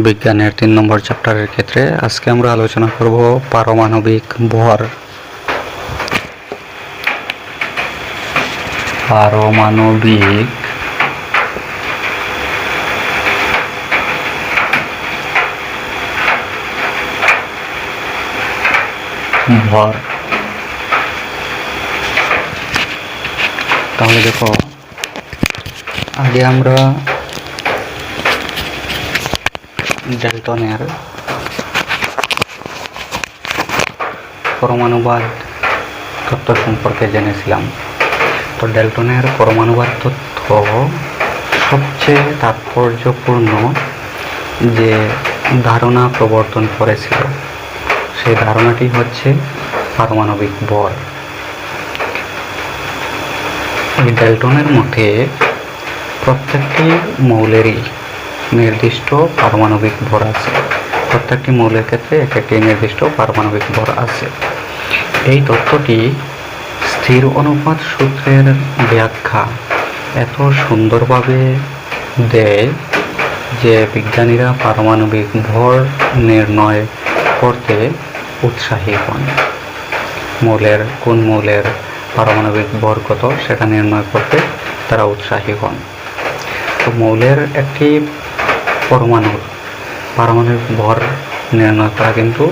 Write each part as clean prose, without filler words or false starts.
বিজ্ঞানের 3 নম্বর চ্যাপ্টারের ক্ষেত্রে আজকে আমরা আলোচনা করব পারমাণবিক ভর। পারমাণবিক ভর। তাহলে দেখো, আগে আমরা ডেল্টনের পরমাণুবাদ তত্ত্ব সম্পর্কে জেনেছিলাম। তো ডেল্টনের পরমাণুবাদ তত্ত্ব সবচেয়ে তাৎপর্যপূর্ণ যে ধারণা প্রবর্তন করেছিল, সেই ধারণাটি হচ্ছে পারমাণবিক ভর। এই ডেল্টনের মতে প্রত্যেকটি মৌলেরই নির্দিষ্ট পারমাণবিক ভর আছে। প্রত্যেকটি মৌলের ক্ষেত্রে একটি নির্দিষ্ট পারমাণবিক ভর আছে। এই তত্ত্বটি স্থির অনুপাত সূত্রের ব্যাখ্যা এত সুন্দরভাবে দেয় যে বিজ্ঞানীরা পারমাণবিক ভর নির্ণয় করতে উৎসাহী হন। কোন মৌলের পারমাণবিক ভর কত সেটা নির্ণয় করতে তারা উৎসাহী হন। তো মৌলের একটি পারমাণবিক ভর নির্ণয় করা কিন্তু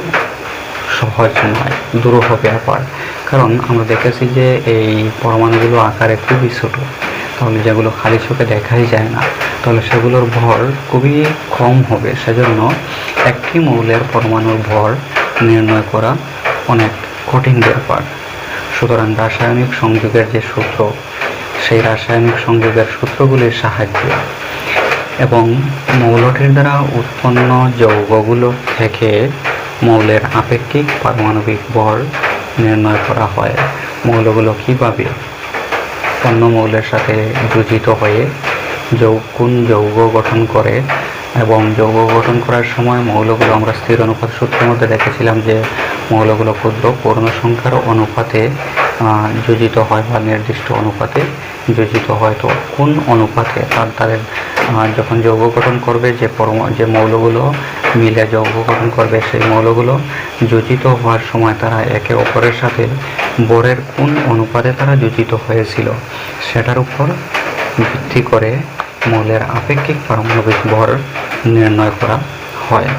সহজ নয়, দুরূহ ব্যাপার। কারণ আমরা দেখেছি যে এই পরমাণুগুলো আকারে খুবই ছোট, তাহলে যেগুলো খালি চোখে দেখাই যায় না, তাহলে সেগুলোর ভর খুবই কম হবে। সেজন্য একটি মৌলের পরমাণুর ভর নির্ণয় করা অনেক কঠিন ব্যাপার। সুতরাং রাসায়নিক সংযোগের যে সূত্র, সেই রাসায়নিক সংযোগের সূত্রগুলির সাহায্যে এবং মৌলটির দ্বারা উৎপন্ন যৌগগুলো থেকে মৌলের আপেক্ষিক পারমাণবিক ভর নির্ণয় করা হয়। মৌলগুলো কীভাবে অন্য মৌলের সাথে যোজিত হয়ে কোন যৌগ গঠন করে, এবং যৌগ গঠন করার সময় মৌলগুলো আমরা স্থির অনুপাত সূত্রের মধ্যে দেখেছিলাম যে মৌলগুলো ক্ষুদ্র পূর্ণ সংখ্যার অনুপাতে যোজিত হয় বা নির্দিষ্ট অনুপাতে যোজিত হয়। তো কোন অনুপাতে তাদের যখন যৌগ গঠন করবে, যে মৌলগুলো মিলে যৌগ গঠন করবে, সেই মৌলগুলো যোজিত হওয়ার সময় তারা একে অপরের সাথে ভরের কোন অনুপাতে তারা যোজিত হয়েছিল সেটার উপর ভিত্তি করে মৌলের আপেক্ষিক পারমাণবিক ভর নির্ণয় করা হয়।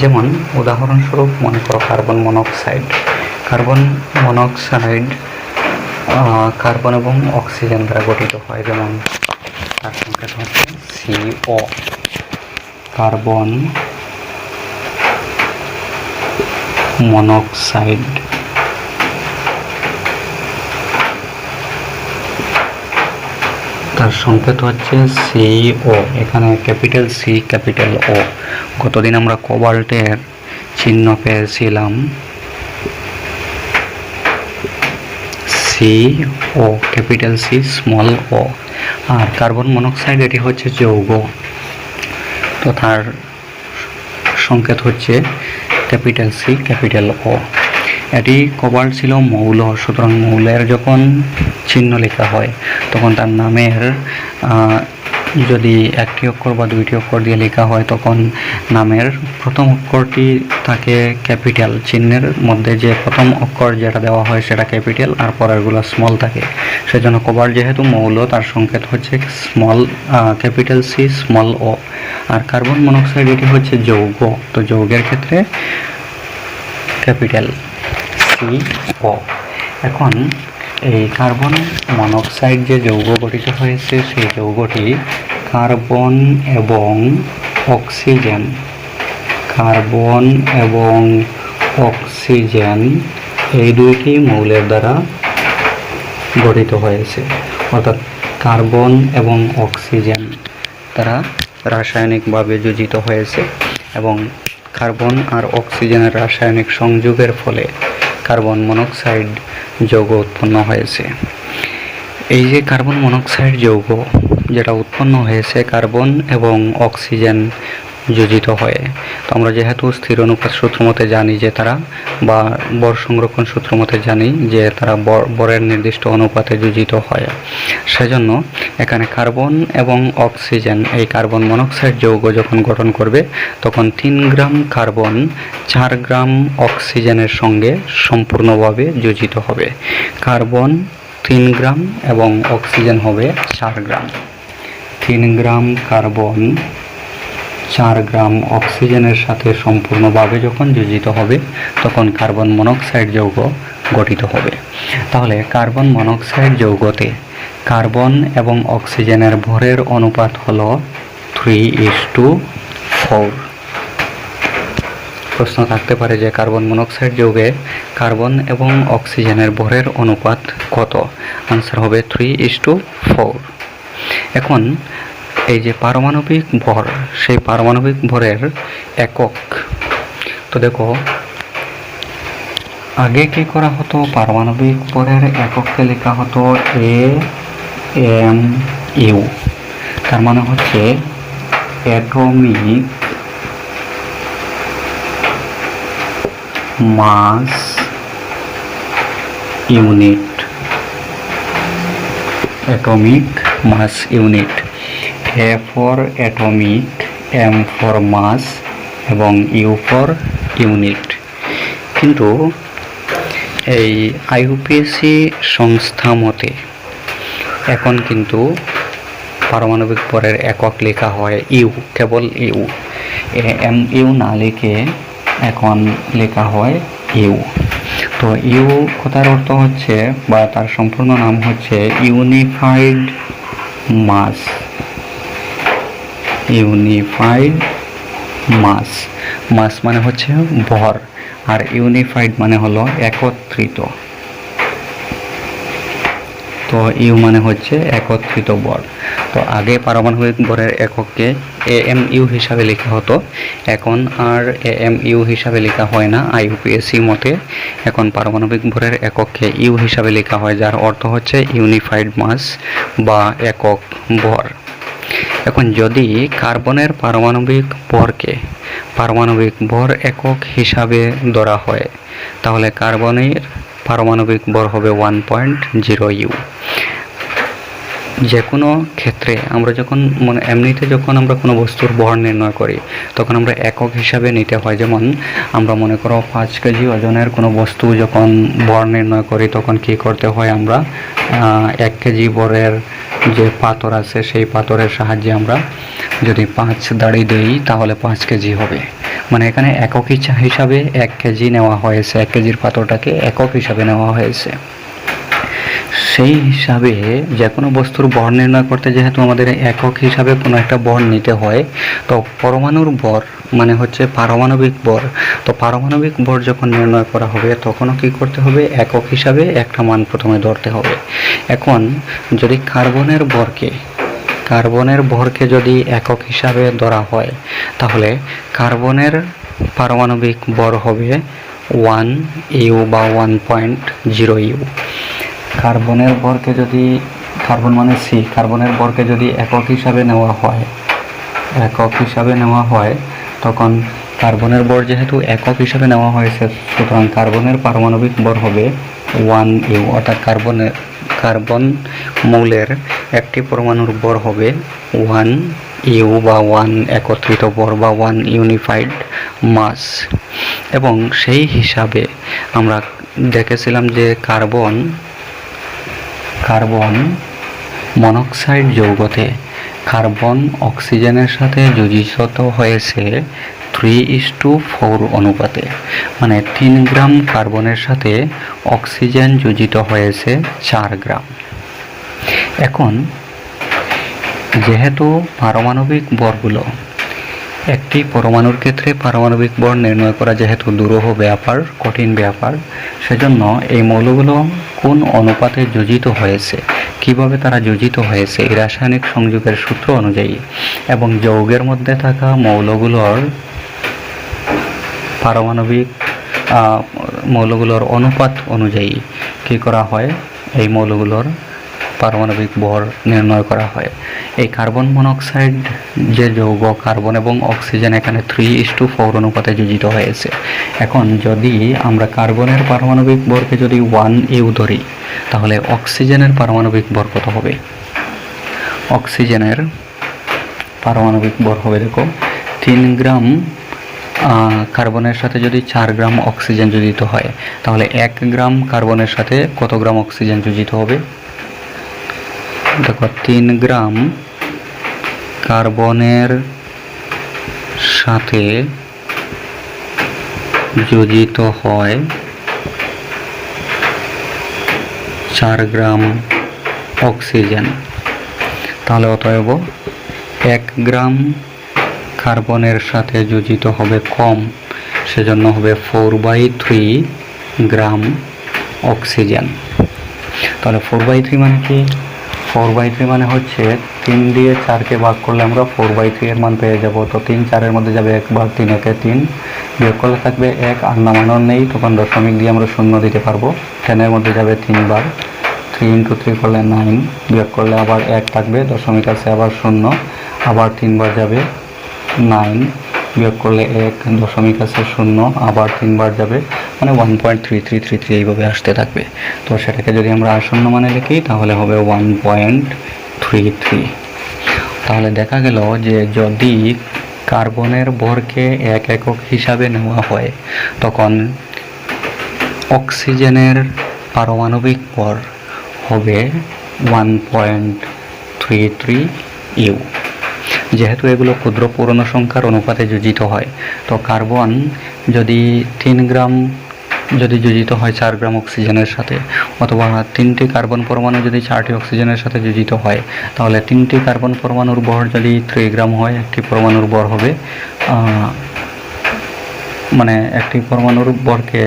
যেমন উদাহরণস্বরূপ মনে করো কার্বন মনোক্সাইড কার্বন এবং অক্সিজেন দ্বারা গঠিত হয়। যেমন তার সংকেত হচ্ছে CO। কার্বন মনোক্সাইড তার সংকেত হচ্ছে CO। এখানে ক্যাপিটাল C ক্যাপিটাল O। গতদিন আমরা কোবাল্টের চিহ্ন পেয়েছিলাম CO capital C small o। আর কার্বন মনোক্সাইড এটি হচ্ছে যৌগ, তো তার সংকেত হচ্ছে ক্যাপিটাল C ক্যাপিটাল O। এটি কোবাল্ট ছিল মৌল, সুতরাং মৌলের যখন চিহ্ন লেখা হয় তখন তার নামের যদি একটি অক্ষর বা দুইটি অক্ষর দিয়ে লেখা হয়, তখন নামের প্রথম অক্ষরটি থাকে ক্যাপিটাল, চিহ্নের মধ্যে যে প্রথম অক্ষর যেটা দেওয়া হয় সেটা ক্যাপিটাল, আর পরেরগুলো স্মল থাকে। সেজন্য কোবাল্ট যেহেতু মৌল, তার সংকেত হচ্ছে ক্যাপিটাল C স্মল o। আর কার্বন মনোক্সাইড এটি হচ্ছে যৌগ, তো যৌগের ক্ষেত্রে ক্যাপিটাল CO। এখন এই কার্বন মনোক্সাইড যে যৌগ গঠিত হয়েছে, সেই যৌগটি কার্বন এবং অক্সিজেন এই দুইটি মৌলের দ্বারা গঠিত হয়েছে। অর্থাৎ কার্বন এবং অক্সিজেন তারা রাসায়নিকভাবে যোজিত হয়েছে এবং কার্বন আর অক্সিজেনের রাসায়নিক সংযোগের ফলে কার্বন মনোক্সাইড যৌগ উৎপন্ন হয়েছে। এই যে কার্বন মনোক্সাইড যৌগ যেটা উৎপন্ন হয়েছে, কার্বন এবং অক্সিজেন যোজিত হয়। তো আমরা যেহেতু স্থির অনুপাত সূত্র মতে জানি যে তারা, বা বর সংরক্ষণ সূত্র মতে জানি যে তারা বরের নির্দিষ্ট অনুপাতে যোজিত হয়, সেজন্য এখানে কার্বন এবং অক্সিজেন, এই কার্বন মনোক্সাইড যৌগ যখন গঠন করবে তখন 3 গ্রাম কার্বন 4 গ্রাম অক্সিজেনের সঙ্গে সম্পূর্ণভাবে যোজিত হবে। কার্বন 3 গ্রাম এবং অক্সিজেন হবে 4 গ্রাম। 3 গ্রাম কার্বন 4 গ্রাম অক্সিজেনের সাথে সম্পূর্ণভাবে যখন যোজিত হবে তখন কার্বন মনোক্সাইড যৌগ গঠিত হবে। তাহলে কার্বন মনোক্সাইড যৌগতে কার্বন এবং অক্সিজেনের ভরের অনুপাত হলো 3:4। প্রশ্ন থাকতে পারে যে কার্বন মনোক্সাইড যৌগে কার্বন এবং অক্সিজেনের ভরের অনুপাত কত? আনসার হবে 3:4। এখন এই যে পারমাণবিক ভর, সেই পারমাণবিক ভরের একক, তো দেখো আগে কি করা হতো, পারমাণবিক ভরের একককে লেখা হতো AMU, তার মানে হচ্ছে atomic mass unit. Atomic mass unit, A for atomic, M for mass এবং U ফর ইউনিট। কিন্তু এই IUPAC সংস্থা মতে এখন কিন্তু পারমাণবিক ভরের একক লেখা হয় ইউ, কেবল ইউ, AMU না লিখে এখন লেখা হয় ইউ। তো ইউ কথার অর্থ হচ্ছে, বা তার সম্পূর্ণ নাম হচ্ছে ইউনিফাইড মাস। ইউনিফাইড মাস, মাস মানে হচ্ছে ভর, আর ইউনিফাইড মানে হলো একত্রিত। তো ইউ মানে হচ্ছে একত্রিত ভর। তো আগে পারমাণবিক ভরের একককে AMU হিসাবে লেখা হতো, এখন আর AMU হিসাবে লেখা হয় না IUPAC মতে। এখন পারমাণবিক ভরের একককে ইউ হিসাবে লেখা হয়, যার অর্থ হচ্ছে ইউনিফাইড মাস বা একক ভর। এখন যদি কার্বনের পারমাণবিক ভরকে পারমাণবিক ভর একক হিসাবে ধরা হয় তাহলে কার্বনের পারমাণবিক ভর হবে 1.0 ইউ। যে কোনো ক্ষেত্রে আমরা যখন এমনিতে যখন আমরা কোনো বস্তুর ভর নির্ণয় করি তখন আমরা একক হিসাবে নিতে হয়। যেমন আমরা মনে করো 5 কেজি ওজনের কোনো বস্তু যখন ভর নির্ণয় করি তখন কি করতে হয়, আমরা 1 কেজি ভরের যে পাথর আছে সেই পাথরের সাহায্যে আমরা যদি 5 দাঁড়ি দিই তাহলে 5 কেজি হবে। মানে এখানে একক হিসাবে 1 কেজি নেওয়া হয়েছে, 1 কেজির পাথরটাকে একক হিসাবে নেওয়া হয়েছে। সেই হিসাবে যে কোনো বস্তুর ভর নির্ণয় করতে যেহেতু আমাদের একক হিসাবে কোনো একটা ভর নিতে হয়, তো পরমাণুর ভর মানে হচ্ছে পারমাণবিক ভর। তো পারমাণবিক ভর যখন নির্ণয় করা হবে তখনও কি করতে হবে, একক হিসাবে একটা মান প্রথমে ধরতে হবে। এখন যদি কার্বনের ভরকে যদি একক হিসাবে ধরা হয় তাহলে কার্বনের পারমাণবিক ভর হবে 1 ইউ বা 1.0 ইউ। কার্বনের ভরকে যদি, কার্বন মানে সি, কার্বনের ভরকে যদি একক হিসাবে নেওয়া হয় তখন কার্বনের ভর যেহেতু একক হিসাবে নেওয়া হয়েছে সুতরাং কার্বনের পারমাণবিক ভর হবে 1 ইউ, অর্থাৎ কার্বন মৌলের একটি পরমাণুর ভর হবে 1 ইউ বা 1 একত্রিত ভর বা 1 ইউনিফাইড মাস। এবং সেই হিসাবে আমরা দেখেছিলাম যে কার্বন মনোক্সাইড যৌগতে কার্বন অক্সিজেনের সাথে যোজিত হয়েছে 3:4 অনুপাতে, মানে 3 গ্রাম কার্বনের সাথে অক্সিজেন যোজিত হয়েছে 4 গ্রাম। এখন যেহেতু পারমাণবিক ভরগুলো, একটি পরমাণুর ক্ষেত্রে পারমাণবিক ভর নির্ণয় করা যেহেতু দুরূহ ব্যাপার, কঠিন ব্যাপার, সেজন্য এই মৌলগুলো কোন অনুপাতে যোজিত হয়েছে, কিভাবে তারা যোজিত হয়েছে এই রাসায়নিক সংযোগের সূত্র অনুযায়ী এবং যৌগের মধ্যে থাকা মৌলগুলোর পারমাণবিক মৌলগুলোর অনুপাত অনুযায়ী কি করা হয়, এই মৌলগুলোর পারমাণবিক ভর নির্ণয় করা হয়। এই কার্বন মনোক্সাইড যে যৌগ, কার্বন এবং অক্সিজেন এখানে 3:4 অনুপাতে যোজিত হয়েছে। এখন যদি আমরা কার্বনের পারমাণবিক ভরকে যদি 1U ধরি, তাহলে অক্সিজেনের পারমাণবিক ভর কত হবে? অক্সিজেনের পারমাণবিক ভর হবে, দেখো, 3 গ্রাম কার্বনের সাথে যদি 4 গ্রাম অক্সিজেন যোজিত হয়, তাহলে 1 গ্রাম কার্বনের সাথে কত গ্রাম অক্সিজেন যোজিত হবে? দেখো, 3 গ্রাম কার্বনের সাথে যোজিত হয় 4 গ্রাম অক্সিজেন, তাহলে অতএব 1 গ্রাম কার্বনের সাথে যোজিত হবে কম, সেজন্য হবে 4/3 গ্রাম অক্সিজেন। তাহলে 4/3 মানে কি? 4/3 মানে হচ্ছে 3 দিয়ে 4কে ভাগ করলে আমরা 4/3 এর মান পেয়ে যাব। তো 3 4-এর মধ্যে যাবে 1 বার, 3 একে 3, বিয়োগ করলে থাকবে 1, আর নামানোর নেই, তখন দশমিক দিয়ে আমরা 0 দিতে পারবো। 10-এর মধ্যে যাবে 3 বার, 3 × 3 করলে 9, বিয়োগ করলে আবার 1 থাকবে, দশমিক আছে আবার 0, আবার 3 বার যাবে 9, বিয়োগ করলে 1, দশমিক আছে 0, আবার 3 বার যাবে, মানে 1.3333 এইভাবে আসতে থাকবে। তো সেটাকে যদি আমরা আসন্ন মানে লিখি তাহলে হবে 1.33। তাহলে দেখা গেল যে যদি কার্বনের ভরকে 1 একক হিসাবে নেওয়া হয়, তখন অক্সিজেনের পারমাণবিক ভর হবে 1.33U। যেহেতু এগুলো ক্ষুদ্র পূর্ণ সংখ্যার অনুপাতে যোজিত হয়, তো কার্বন যদি 3 গ্রাম যদি যোজিত হয় 4 গ্রাম অক্সিজেনের সাথে, অথবা 3টি কার্বন পরমাণু যদি 4টি অক্সিজেনের সাথে যোজিত হয়, তাহলে 3টি কার্বন পরমাণুর ভর যদি 3 গ্রাম হয়, একটি পরমাণুর ভর হবে মানে একটি পরমাণুর ভরকে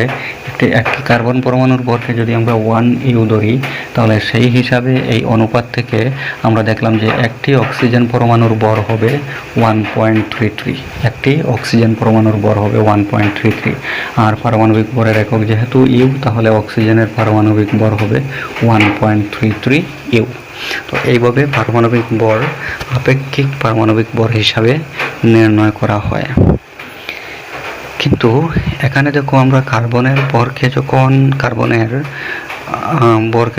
একটি কার্বন পরমাণুর ভরকে যদি আমরা 1U ধরি, তাহলে সেই হিসাবে এই অনুপাত থেকে আমরা দেখলাম যে একটি অক্সিজেন পরমাণুর ভর হবে 1.33। একটি অক্সিজেন পরমাণুর ভর হবে 1.33, আর পারমাণবিক ভরের একক যেহেতু ইউ, তাহলে অক্সিজেনের পারমাণবিক ভর হবে 1.33U। তো এইভাবে পারমাণবিক ভর আপেক্ষিক পারমাণবিক ভর হিসাবে নির্ণয় করা হয়। কিন্তু এখানে দেখো, আমরা কার্বনের ভরকে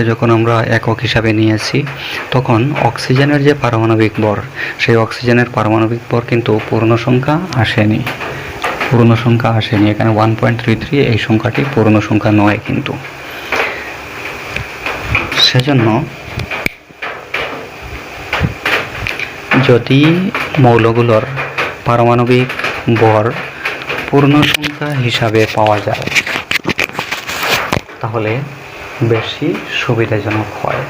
যখন আমরা একক হিসাবে নিয়েছি, তখন অক্সিজেনের যে পারমাণবিক ভর, সেই অক্সিজেনের পারমাণবিক ভর কিন্তু পূর্ণ সংখ্যা আসেনি। এখানে 1.33 এই সংখ্যাটি পূর্ণ সংখ্যা নয় কিন্তু। সেজন্য যদি মৌলগুলোর পারমাণবিক ভর পূর্ণ সংখ্যা হিসাবে পাওয়া যায়, তাহলে বেশি সুবিধাজনক হয়।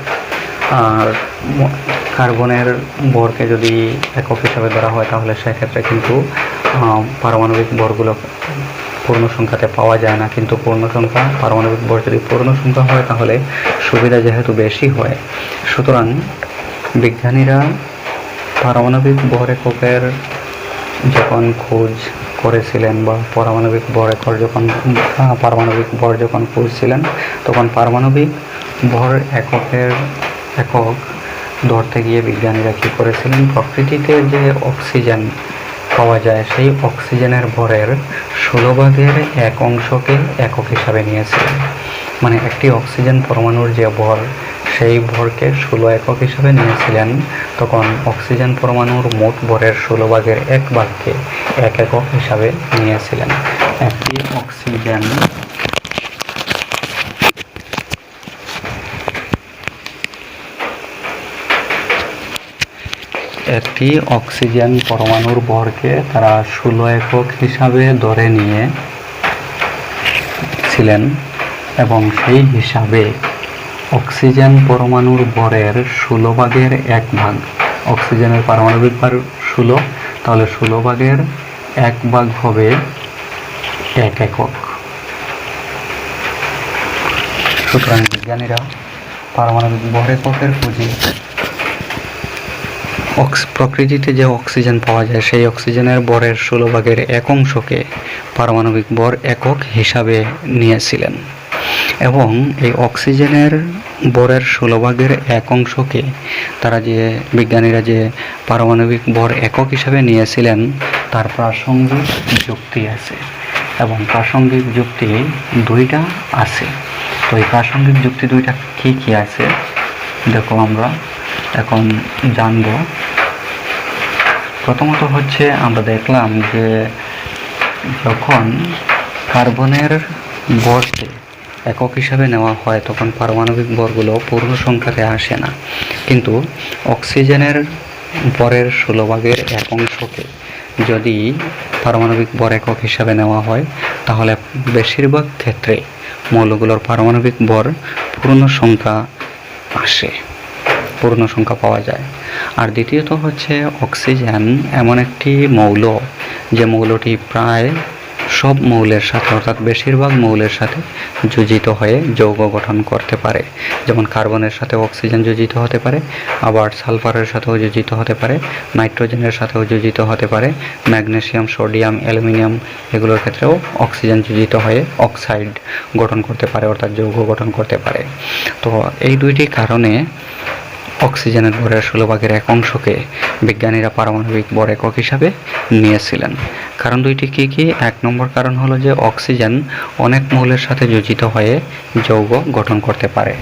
আর কার্বনের ভরকে যদি একক হিসাবে ধরা হয়, তাহলে সেক্ষেত্রে কিন্তু পারমাণবিক ভরগুলো পূর্ণ সংখ্যাতে পাওয়া যায় না। কিন্তু পারমাণবিক ভর যদি পূর্ণ সংখ্যা হয়, তাহলে সুবিধা যেহেতু বেশি হয়, সুতরাং বিজ্ঞানীরা পারমাণবিক ভর এককের যখন খোঁজ করেছিলেন, বা পারমাণবিক ভর যখন খুঁজছিলেন, তখন পারমাণবিক ভর একক ধরতে গিয়ে বিজ্ঞানীরা কী করেছিলেন? প্রকৃতিতে যে অক্সিজেন পাওয়া যায়, সেই অক্সিজেনের ভরের 1/16 একক হিসাবে নিয়েছিলেন। মানে একটি অক্সিজেন পরমাণুর যে ভর, সেই ভরকে 16 একক হিসাবে নিয়েছিলেন। তখন অক্সিজেন পরমাণুর মোট ভরের 1/16কে 1 একক হিসাবে নিয়েছিলেন। একটি অক্সিজেন পরমাণুর ভরকে তারা 16 একক হিসাবে ধরে নিয়েছিলেন, এবং সেই হিসাবে অক্সিজেন পরমাণুর ভরের 16/1 অক্সিজেনের পারমাণবিক ভর 16, তাহলে 16/1 হবে 1 একক। সুতরাং বিজ্ঞানীরা পারমাণবিক ভর এককের খোঁজে প্রকৃতিতে যে অক্সিজেন পাওয়া যায়, সেই অক্সিজেনের ভরের 16/1 পারমাণবিক ভর একক হিসাবে নিয়েছিলেন। এবং এই অক্সিজেনের ভরের 1/16 তারা যে বিজ্ঞানীরা যে পারমাণবিক ভর একক হিসাবে নিয়েছিলেন তার প্রাসঙ্গিক যুক্তি আছে, এবং প্রাসঙ্গিক যুক্তি দুইটা আছে। তো এই প্রাসঙ্গিক যুক্তি দুইটা কি কি আছে দেখো আমরা এখন জানব। প্রথমত হচ্ছে আমরা দেখলাম যে যখন কার্বনের ভরকে একক হিসাবে নেওয়া হয় তখন পারমাণবিক ভরগুলো পূর্ণ সংখ্যাতে আসে না, কিন্তু অক্সিজেনের ভরের 1/16 যদি পারমাণবিক ভর একক হিসাবে নেওয়া হয় তাহলে বেশিরভাগ ক্ষেত্রে মৌলগুলোর পারমাণবিক ভর পূর্ণ সংখ্যা আসে, পূর্ণ সংখ্যা পাওয়া যায়। আর দ্বিতীয়ত হচ্ছে অক্সিজেন এমন একটি মৌল যে মৌলটি প্রায় সব মৌলের সাথে অর্থাৎ বেশিরভাগ মৌলের সাথে যোজিত হয়ে যৌগ গঠন করতে পারে। যেমন কার্বনের সাথে অক্সিজেন যোজিত হতে পারে, আবার সালফারের সাথেও যোজিত হতে পারে, নাইট্রোজেনের সাথেও যোজিত হতে পারে, ম্যাগনেসিয়াম, সোডিয়াম, অ্যালুমিনিয়াম এগুলোর ক্ষেত্রেও অক্সিজেন যোজিত হয়ে অক্সাইড গঠন করতে পারে অর্থাৎ যৌগ গঠন করতে পারে। তো এই দুইটি কারণে অক্সিজেনের ভরের 1/16 বিজ্ঞানীরা পারমাণবিক ভর একক হিসাবে নিয়েছিলেন। কারণ দুইটি কি কি? 1 নম্বর কারণ হলো যে অক্সিজেন অনেক মৌলের সাথে যোজিত হয়ে যৌগ গঠন করতে পারে।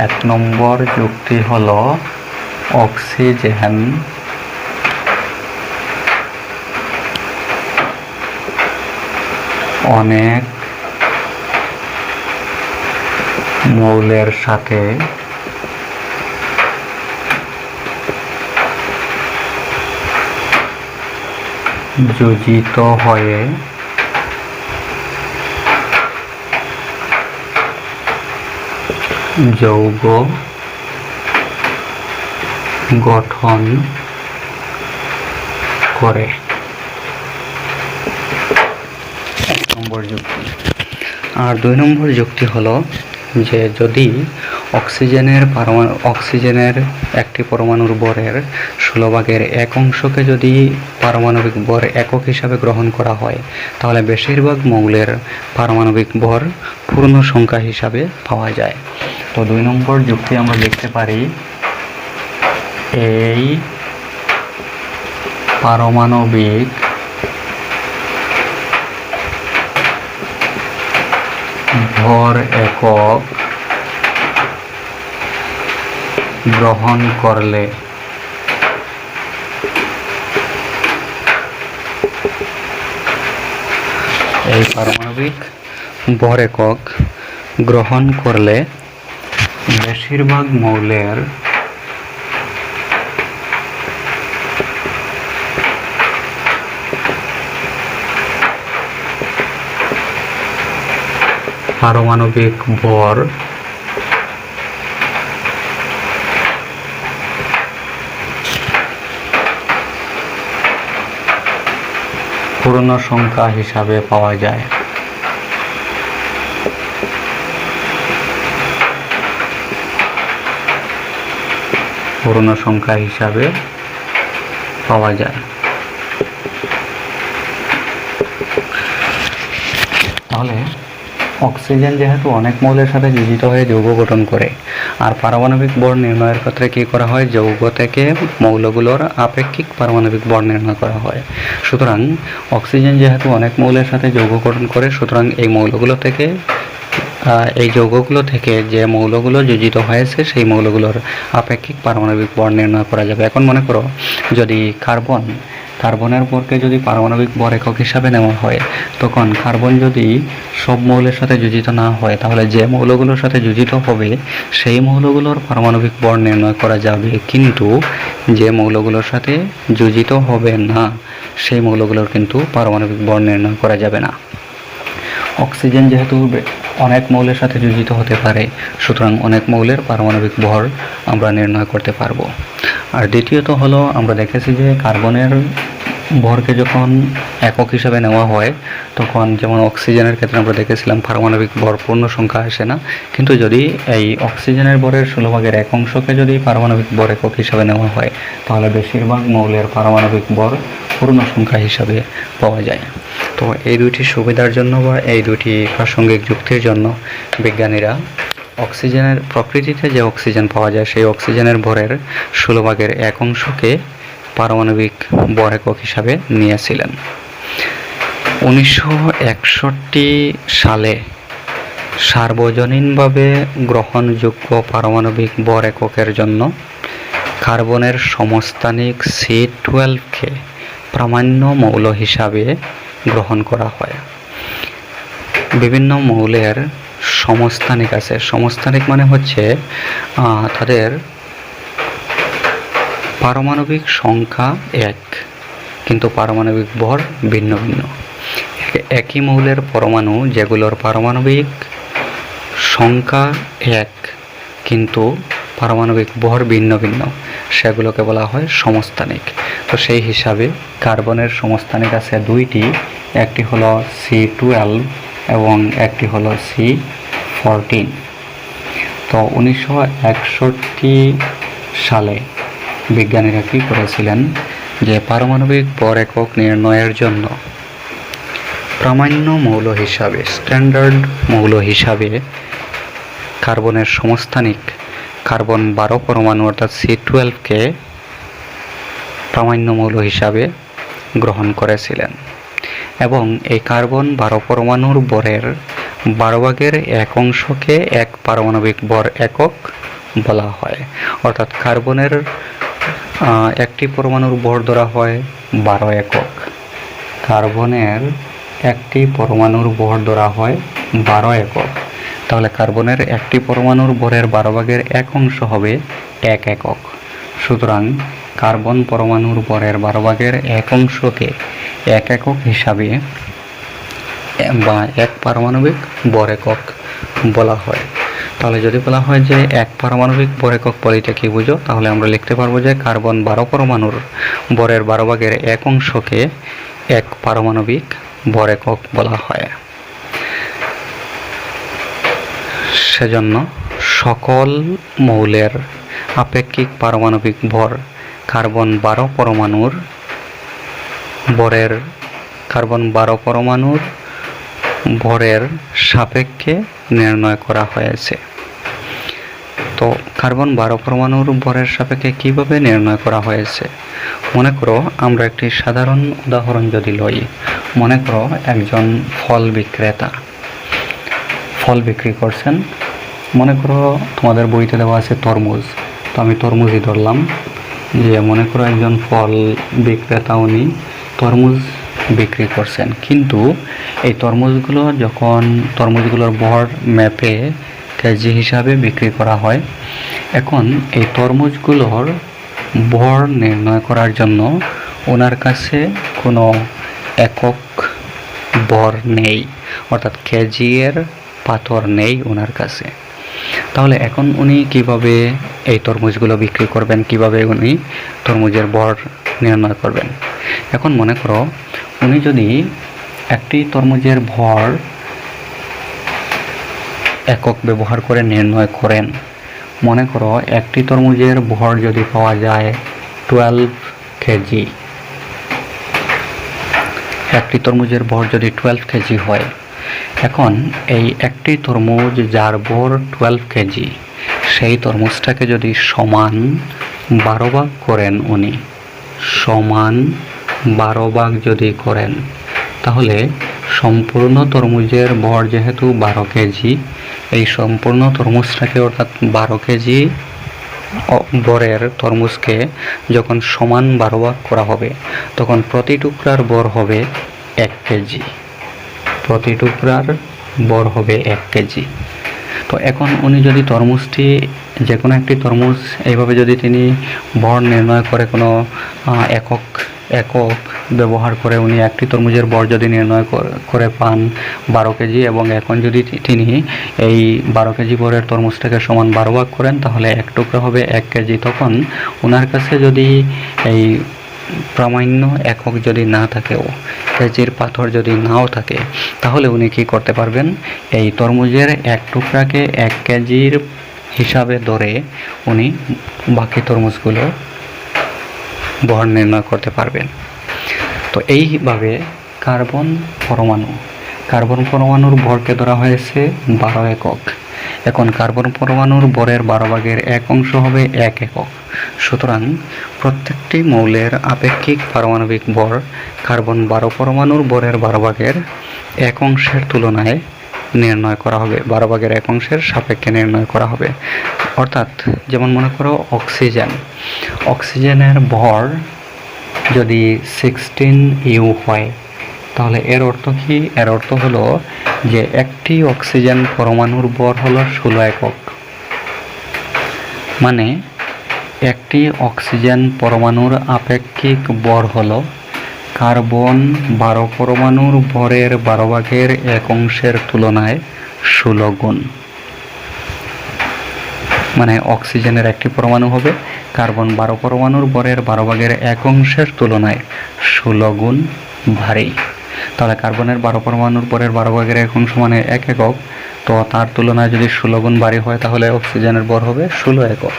1 নম্বর যুক্তি হলো অক্সিজেন অনেক মৌলের সাথে যোজিত হয়ে যৌগ গঠন করে। 1 নম্বর যুক্তি। আর 2 নম্বর যুক্তি হলো যে যদি অক্সিজেনের একটি পরমাণুর ভরের 16/1 যদি পারমাণবিক ভর একক হিসাবে গ্রহণ করা হয় তাহলে বেশিরভাগ মৌলের পারমাণবিক ভর পূর্ণ সংখ্যা হিসাবে পাওয়া যায়। তো 2 নম্বর যুক্তি আমরা দেখতে পারি এই পারমাণবিক ভর একক গ্রহণ করলে এই পারমাণবিক ভর একক গ্রহণ করলে বেশিরভাগ মৌলের পারমাণবিক ভর পূর্ণ সংখ্যা হিসাবে পাওয়া যায়। পূর্ণ সংখ্যা হিসাবে পাওয়া যায়। তাহলে অক্সিজেন যেহেতু অনেক মৌলের সাথে যোজিত হয়ে যৌগ গঠন করে, আর পারমাণবিক ভর নির্ণয়ের ক্ষেত্রে কী করা হয়? যৌগ থেকে মৌলগুলোর আপেক্ষিক পারমাণবিক ভর নির্ণয় করা হয়। সুতরাং অক্সিজেন যেহেতু অনেক মৌলের সাথে যৌগ গঠন করে, সুতরাং এই যৌগগুলো থেকে যে মৌলগুলো যোজিত হয়েছে সেই মৌলগুলোর আপেক্ষিক পারমাণবিক ভর নির্ণয় করা যাবে। এখন মনে করো যদি কার্বনের ভরকে যদি পারমাণবিক ভর একক হিসাবে নেওয়া হয়, তখন কার্বন যদি সব মৌলের সাথে যোজিত না হয় তাহলে যে মৌলগুলোর সাথে যোজিত হবে সেই মৌলগুলোর পারমাণবিক ভর নির্ণয় করা যাবে, কিন্তু যে মৌলগুলোর সাথে যোজিত হবে না সেই মৌলগুলোর কিন্তু পারমাণবিক ভর নির্ণয় করা যাবে না। অক্সিজেন যেহেতু অনেক মৌলের সাথে যোজিত হতে পারে, সুতরাং অনেক মৌলের পারমাণবিক ভর আমরা নির্ণয় করতে পারবো। আর দ্বিতীয়ত হলো আমরা দেখেছি যে কার্বনের ভরকে যখন একক হিসাবে নেওয়া হয় তখন যেমন অক্সিজেনের ক্ষেত্রে আমরা দেখেছিলাম পারমাণবিক ভর পূর্ণ সংখ্যা আসে না, কিন্তু যদি এই অক্সিজেনের ভরের 16/1 যদি পারমাণবিক ভর একক হিসাবে নেওয়া হয় তাহলে বেশিরভাগ মৌলের পারমাণবিক ভর পূর্ণ সংখ্যা হিসাবে পাওয়া যায়। তো এই দুইটি সুবিধার জন্য বা এই দুটি প্রাসঙ্গিক যুক্তির জন্য বিজ্ঞানীরা অক্সিজেনের প্রকৃতিতে যে অক্সিজেন পাওয়া যায় সেই অক্সিজেনের ভরের 1/16 পারমাণবিক ভর একক হিসাবে নিয়েছিলেন। 1961 সালে সার্বজনীনভাবে গ্রহণযোগ্য পারমাণবিক ভর এককের জন্য কার্বনের সমস্থানিক C12কে প্রামাণ্য মৌল হিসাবে গ্রহণ করা হয়। বিভিন্ন মৌলের সমস্থানিক আছে। সমস্থানিক মানে হচ্ছে তাদের পারমাণবিক সংখ্যা এক, কিন্তু পারমাণবিক ভর ভিন্ন ভিন্ন। একই মৌলের পরমাণু যেগুলোর পারমাণবিক সংখ্যা এক কিন্তু পারমাণবিক ভর ভিন্ন ভিন্ন, সেগুলোকে বলা হয় সমস্থানিক। তো সেই হিসাবে কার্বনের সমস্থানিক আছে দুইটি, একটি হলো C12 এবং একটি হলো C14। তো 1961 সালে বিজ্ঞানীরা কী করেছিলেন যে পারমাণবিক ভর একক নির্ণয়ের জন্য প্রামাণ্য মৌল হিসাবে, স্ট্যান্ডার্ড মৌল হিসাবে কার্বনের সমস্থানিক কার্বন 12 পরমাণু অর্থাৎ C12কে প্রামাণ্য মৌল হিসাবে গ্রহণ করেছিলেন এবং এই কার্বন 12 পরমাণুর ভরের 12/1 এক পারমাণবিক ভর একক বলা হয়। অর্থাৎ কার্বনের একটি পরমাণুর ভর ধরা হয় 12 একক, কার্বনের একটি পরমাণুর ভর ধরা হয় 12 একক। তাহলে কার্বনের একটি পরমাণুর ভরের 12/1 হবে 1 একক। সুতরাং কার্বন পরমাণুর ভরের 12/1কে 1 একক হিসাবে বা এক পারমাণবিক ভর একক বলা হয়। তাহলে যদি বলা হয় যে এক পারমাণবিক ভর একক বলতে কি বুঝো, তাহলে আমরা লিখতে পারবো যে কার্বন 12 পরমাণুর ভরের 12/1কে এক পারমাণবিক ভর একক বলা হয়। সেজন্য সকল মৌলের আপেক্ষিক পারমাণবিক ভর কার্বন 12 পরমাণুর ভরের সাপেক্ষে নির্ণয় করা হয়েছে। তো কার্বন 12 পরমাণুর ভরের সাপেক্ষে কিভাবে নির্ণয় করা হয়েছে? মনে করো আমরা একটি সাধারণ উদাহরণ যদি লই, মনে করো একজন ফল বিক্রেতা ফল বিক্রি করছেন। মনে করো তোমাদের বইতে দেওয়া আছে তরমুজ, তো আমি তরমুজই ধরলাম। যে মনে করো একজন ফল বিক্রেতা উনি তরমুজ বিক্রি করছেন, কিন্তু এই তরমুজগুলো যখন তরমুজগুলোর ভর ম্যাপে কেজি হিসাবে বিক্রি করা হয়, এখন এই তরমুজগুলোর ভর নির্ণয় করার জন্য ওনার কাছে কোনো একক ভর নেই, অর্থাৎ কেজি এর পাথর নেই ওনার কাছে। তাহলে এখন উনি কিভাবে এই তরমুজগুলো বিক্রি করবেন, কিভাবে উনি তরমুজের ভর নির্ণয় করবেন? এখন মনে করো উনি যদি একটি তরমুজের ভর একক ব্যবহার করে নির্ণয় করেন, মনে করো একটি তরমুজের ভর যদি পাওয়া যায় 12 কেজি, একটি তরমুজের ভর যদি 12 কেজি হয়, এখন এই একটি তরমুজ যার ভর 12 কেজি, সেই তরমুজটাকে যদি সমান 12 ভাগ করেন, উনি সমান 12 ভাগ যদি করেন, তাহলে সম্পূর্ণ তরমুজের ভর যেহেতু 12 কেজি, এই সম্পূর্ণ তরমুজটাকে অর্থাৎ 12 কেজি ভরের তরমুজকে যখন সমান 12 ভাগ করা হবে, তখন প্রতি টুকরার ভর হবে 1 কেজি, প্রতি টুকরার ভর হবে 1 কেজি। তো এখন উনি যদি তরমুজটি, যে কোনো একটি তরমুজ এইভাবে যদি তিনি ভর নির্ণয় করে কোনো একক ব্যবহার করে উনি একটি তরমুজের ভর যদি নির্ণয় করে পান 12 কেজি, এবং এখন যদি তিনি এই 12 কেজি ভরের তরমুজটাকে সমান 12 ভাগ করেন, তাহলে এক টুকরা হবে 1 কেজি। তখন ওনার কাছে যদি এই প্রামাণ্য একক যদি না থাকেও, কেজির পাথর যদি নাও থাকে, তাহলে উনি কি করতে পারবেন? এই তরমুজের এক টুকরাকে 1 কেজির হিসাবে ধরে উনি বাকি তরমুজগুলো ভর নির্ণয় করতে পারবেন। তো এইভাবে কার্বন পরমাণুর ভরকে ধরা হয়েছে 12 একক এখন কার্বন পরমাণুর ভরের 12/1 হবে 1 একক। সুতরাং প্রত্যেকটি মৌলের আপেক্ষিক পারমাণবিক ভর কার্বন 12 পরমাণুর ভরের 12/1 তুলনায় নির্ণয় করা হবে, 12/1 সাপেক্ষে নির্ণয় করা হবে। অর্থাৎ যেমন মনে করো অক্সিজেনের ভর যদি 16 U হয়, তাহলে এর অর্থ কি? এর অর্থ হলো যে একটি অক্সিজেন পরমাণুর ভর হলো 16 একক। মানে একটি অক্সিজেন পরমাণুর আপেক্ষিক ভর হলো কার্বন 12 পরমাণুর ভরের 12/1 তুলনায় 16 গুণ। মানে অক্সিজেনের একটি পরমাণু হবে কার্বন 12 পরমাণুর ভরের 12/1 তুলনায় 16 গুণ ভারী। তাহলে কার্বনের 12 পরমাণুর ভরের 12/1 মানে 1 একক, তো তার তুলনায় যদি 16 গুণ ভারী হয় তাহলে অক্সিজেনের ভর হবে 16 একক।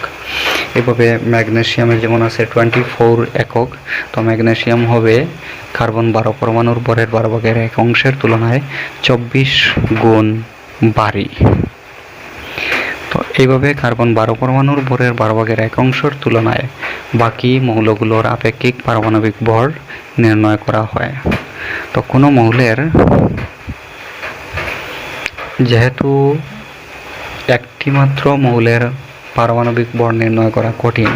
এভাবে ম্যাগনেসিয়ামের যেমন আছে 24 একক, তো ম্যাগনেসিয়াম হবে কার্বন 12 পরমাণুর ভরের 12/1 তুলনায় 24 গুণ ভারী। তো এইভাবে কার্বন 12 পরমাণুর ভরের 12/1 তুলনায় বাকি মৌলগুলোর আপেক্ষিক পারমাণবিক ভর নির্ণয় করা হয়। তো কোনো মৌলের যেহেতু একটি মাত্র মৌলের পারমাণবিক ভর নির্ণয় করা কঠিন,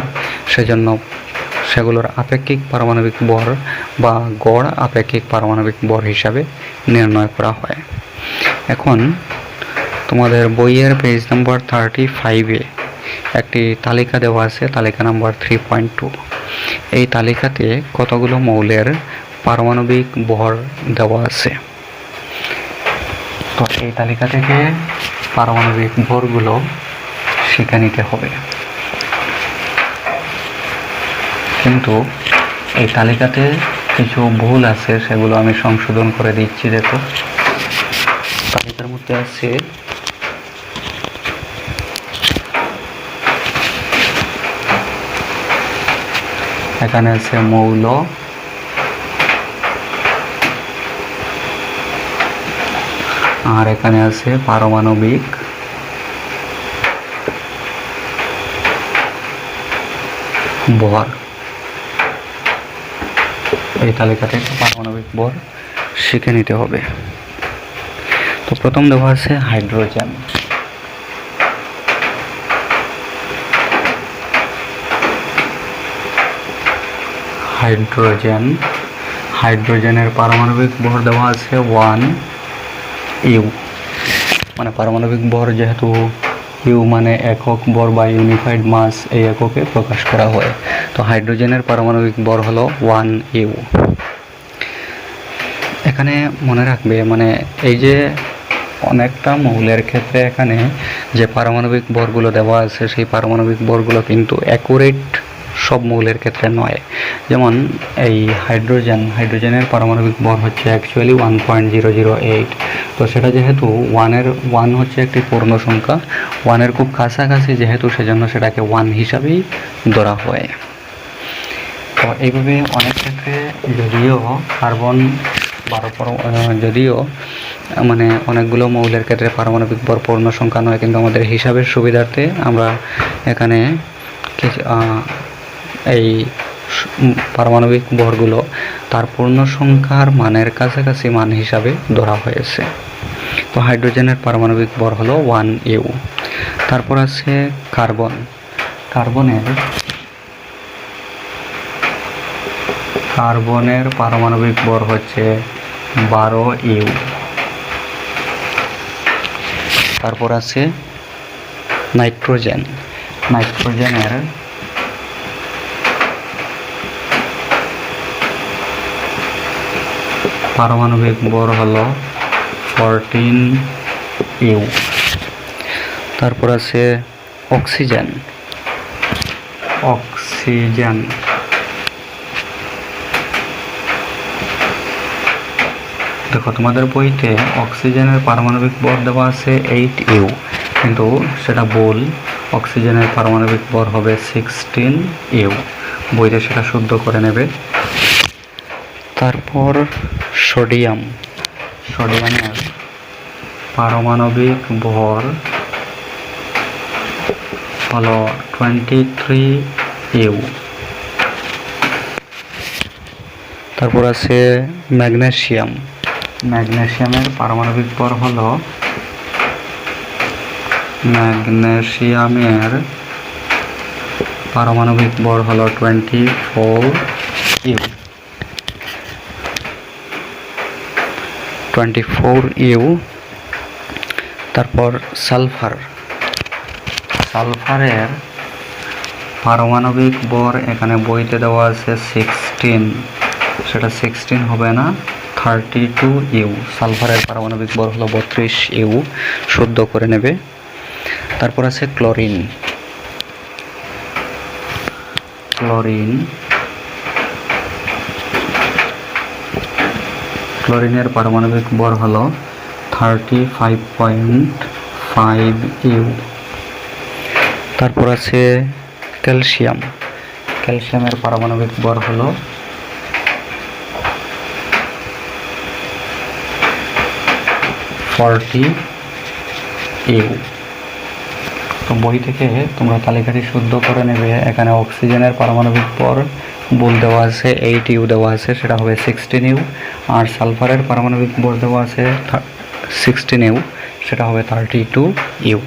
সেজন্য সেগুলোর আপেক্ষিক পারমাণবিক ভর বা গড় আপেক্ষিক পারমাণবিক ভর হিসাবে নির্ণয় করা হয়। এখন তোমাদের বইয়ের পেজ নাম্বার 35-এ একটি তালিকা দেওয়া আছে, তালিকা নাম্বার 3.2। এই তালিকাতে কতগুলো মৌলের পারমাণবিক ভর দেওয়া আছে। তো এই তালিকা থেকে পারমাণবিক ভরগুলো শিখে নিতে হবে। কিন্তু এই তালিকাতে কিছু ভুল আছে, সেগুলো আমি সংশোধন করে দিচ্ছি। দেখো, তালিকার মধ্যে আছে এখানে আছে মৌল, আর এখানে আছে পারমাণবিক ভর। এই তালিকা থেকে পারমাণবিক ভর শিখে নিতে হবে। তো প্রথম দেওয়া আছে হাইড্রোজেন। হাইড্রোজেনের পারমাণবিক ভর দেওয়া আছে 1U। মানে পারমাণবিক ভর যেহেতু ইউ মানে একক ভর বা ইউনিফাইড মাস, এই এককে প্রকাশ করা হয়। তো হাইড্রোজেনের পারমাণবিক ভর হলো 1U। এখানে মনে রাখবে, মানে এই যে অনেকটা মৌলের ক্ষেত্রে এখানে যে পারমাণবিক ভরগুলো দেওয়া আছে, সেই পারমাণবিক ভরগুলো কিন্তু অ্যাকুরেট সব মৌলের ক্ষেত্রে নয়। যেমন এই হাইড্রোজেনের পারমাণবিক ভর হচ্ছে অ্যাকচুয়ালি 1.008। তো সেটা যেহেতু 1 হচ্ছে একটি পূর্ণ সংখ্যা, 1-এর খুব কাছাকাছি যেহেতু, সেজন্য সেটাকে 1 হিসাবেই ধরা হয়। তো এইভাবে অনেক ক্ষেত্রে যদিও মানে অনেকগুলো মৌলের ক্ষেত্রে পারমাণবিক ভর পূর্ণ সংখ্যা নয়, কিন্তু আমাদের হিসাবের সুবিধার্থে আমরা এখানে এই পারমাণবিক ভরগুলো তার পূর্ণ সংখ্যার মানের কাছাকাছি মান হিসাবে ধরা হয়েছে। তো হাইড্রোজেনের পারমাণবিক ভর হলো 1U। তারপর আছে কার্বনের পারমাণবিক ভর হচ্ছে 12U। তারপর আছে নাইট্রোজেনের পারমাণবিক ভর হলো 14U। তারপর আছে অক্সিজেন। দেখো, তোমাদের বইতে অক্সিজেনের পারমাণবিক ভর দেওয়া আছে 8U, কিন্তু সেটা ভুল। অক্সিজেনের পারমাণবিক ভর হবে 16U। বইতে সেটা শুদ্ধ করে নেবে। তারপর সোডিয়ামের পারমাণবিক ভর হলো 23U। তারপর আছে ম্যাগনেসিয়াম। ম্যাগনেসিয়ামের পারমাণবিক ভর হলো ম্যাগনেসিয়ামের পারমাণবিক ভর হলো 24U। 24U। তারপর সালফার। সালফারের পারমাণবিক ভর এখানে বইতে দেওয়া আছে 16, সেটা 16 হবে না, 32U। সালফারের পারমাণবিক ভর হলো 32U, শুদ্ধ করে নেবে। তারপর আছে ক্লোরিন। ক্লোরিন, ক্লোরিনের পারমাণবিক ভর হলো 35.5U। তারপর আছে ক্যালসিয়াম। ক্যালসিয়ামের পারমাণবিক ভর হলো 40U। তো বই থেকে তোমরা তালিকাটি শুদ্ধ করে নেবে। এখানে অক্সিজেনের পারমাণবিক ভর ভুল দেওয়া আছে, 8U দেওয়া আছে, সেটা হবে 16U। আর সালফারের পারমাণবিক ভর দেওয়া আছে 16U, সেটা হবে 32U।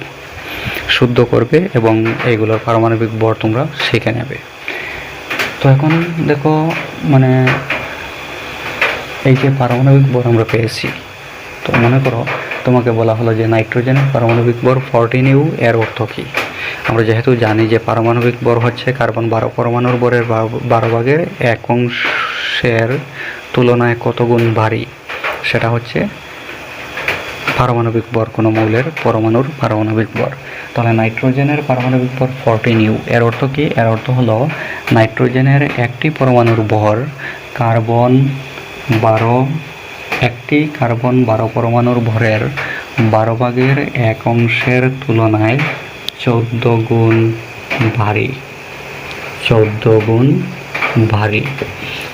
শুদ্ধ করবে এবং এইগুলোর পারমাণবিক ভর তোমরা শিখে নেবে। তো এখন দেখো, মানে এই যে পারমাণবিক ভর আমরা পেয়েছি, তো মনে করো তোমাকে বলা হলো যে নাইট্রোজেনের পারমাণবিক ভর 14U, এর অর্থ কী? আমরা যেহেতু জানি যে পারমাণবিক ভর হচ্ছে কার্বন 12 পরমাণুর ভরের 12 ভাগের 1 অংশের তুলনায় কত গুণ ভারী, সেটা হচ্ছে পারমাণবিক ভর কোনো মৌলের পরমাণুর পারমাণবিক ভর। তাহলে নাইট্রোজেনের পারমাণবিক ভর 14U, এর অর্থ কী? এর অর্থ হলো নাইট্রোজেনের একটি পরমাণুর ভর একটি কার্বন 12 পরমাণুর ভরের 12 ভাগের 1 অংশের তুলনায় 14 গুণ ভারী। 14 গুণ ভারী।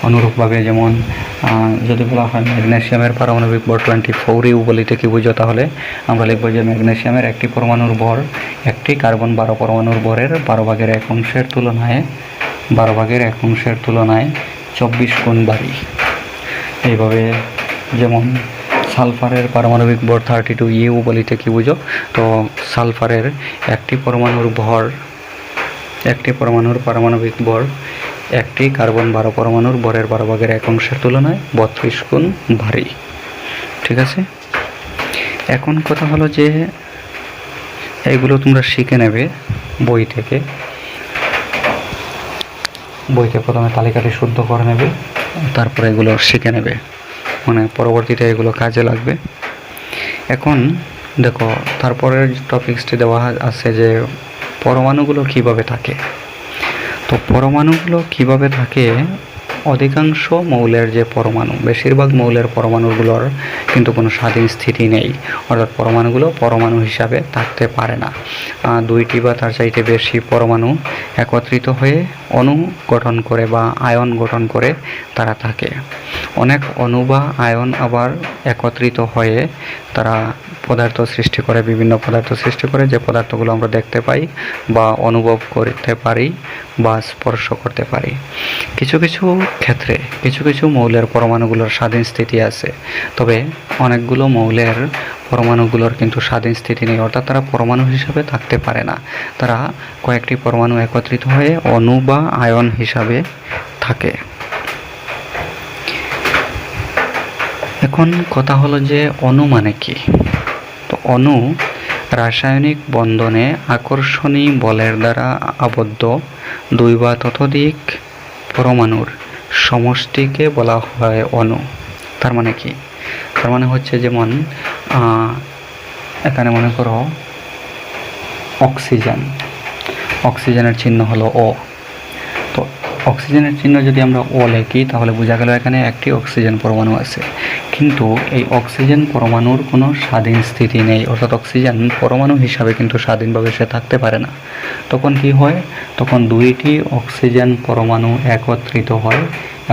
অনুরূপভাবে যেমন যদি বলা হয় ম্যাগনেসিয়ামের পারমাণবিক ভর 24U বলিতে কি বুঝো, তাহলে আমরা লিখব যে ম্যাগনেসিয়ামের একটি পরমাণুর ভর একটি কার্বন 12 পরমাণুর ভরের 12 ভাগের 1 অংশের তুলনায় 24 গুণ ভারী। এইভাবে যেমন সালফারের পারমাণবিক ভর 32U বলিতে কি বুঝো, তো সালফারের একটি পরমাণুর পারমাণবিক ভর একটি কার্বন 12 পরমাণুর ভরের 12 ভাগের 1 অংশের তুলনায় 32 গুণ ভারী। ঠিক আছে। এখন কথা হলো যে এইগুলো তোমরা শিখে নেবে বইতে প্রথমে তালিকাটি শুদ্ধ করে নেবে, তারপরে এগুলো শিখে নেবে, মানে পরবর্তীতে এগুলো কাজে লাগবে। এখন দেখো, তারপরের টপিক্সটি দেওয়া আছে যে পরমাণুগুলো কিভাবে থাকে। তো পরমাণুগুলো কিভাবে থাকে, অধিকাংশ মৌলের যে পরমাণু, বেশিরভাগ মৌলের পরমাণুগুলোর কিন্তু কোনো স্বাধীন স্থিতি নেই, অর্থাৎ পরমাণুগুলো পরমাণু হিসাবে থাকতে পারে না। 2টি বা তার চাইতে বেশি পরমাণু একত্রিত হয়ে অণু গঠন করে বা আয়ন গঠন করে তারা থাকে। অনেক অণু বা আয়ন আবার একত্রিত হয়ে তারা পদার্থ সৃষ্টি করে, বিভিন্ন পদার্থ সৃষ্টি করে, যে পদার্থগুলো আমরা দেখতে পাই বা অনুভব করতে পারি বা স্পর্শ করতে পারি। কিছু কিছু ক্ষেত্রে কিছু কিছু মৌলের পরমাণুগুলোর স্বাধীন স্থিতি আছে, তবে অনেকগুলো মৌলের পরমাণুগুলোর কিন্তু স্বাধীন স্থিতি নেই, অর্থাৎ তারা পরমাণু হিসাবে থাকতে পারে না। তারা কয়েকটি পরমাণু একত্রিত হয়ে অণু বা আয়ন হিসাবে থাকে। এখন কথা হলো যে অণু মানে কি। তো অণু রাসায়নিক বন্ধনে আকর্ষণী বলের দ্বারা আবদ্ধ 2 বা ততোধিক পরমাণুর সমষ্টিকে বলা হয় অণু। তার মানে কি? তার মানে হচ্ছে যেমন এখানে মনে করো অক্সিজেনের চিহ্ন হলো O। তো অক্সিজেনের চিহ্ন যদি আমরা O লিখি, তাহলে বোঝা গেল এখানে একটি অক্সিজেন পরমাণু আছে, কিন্তু এই অক্সিজেন পরমাণুর কোনো স্বাধীন স্থিতি নেই, অর্থাৎ অক্সিজেন পরমাণু হিসাবে কিন্তু স্বাধীনভাবে সে থাকতে পারে না। তখন কি হয়? তখন 2টি অক্সিজেন পরমাণু একত্রিত হয়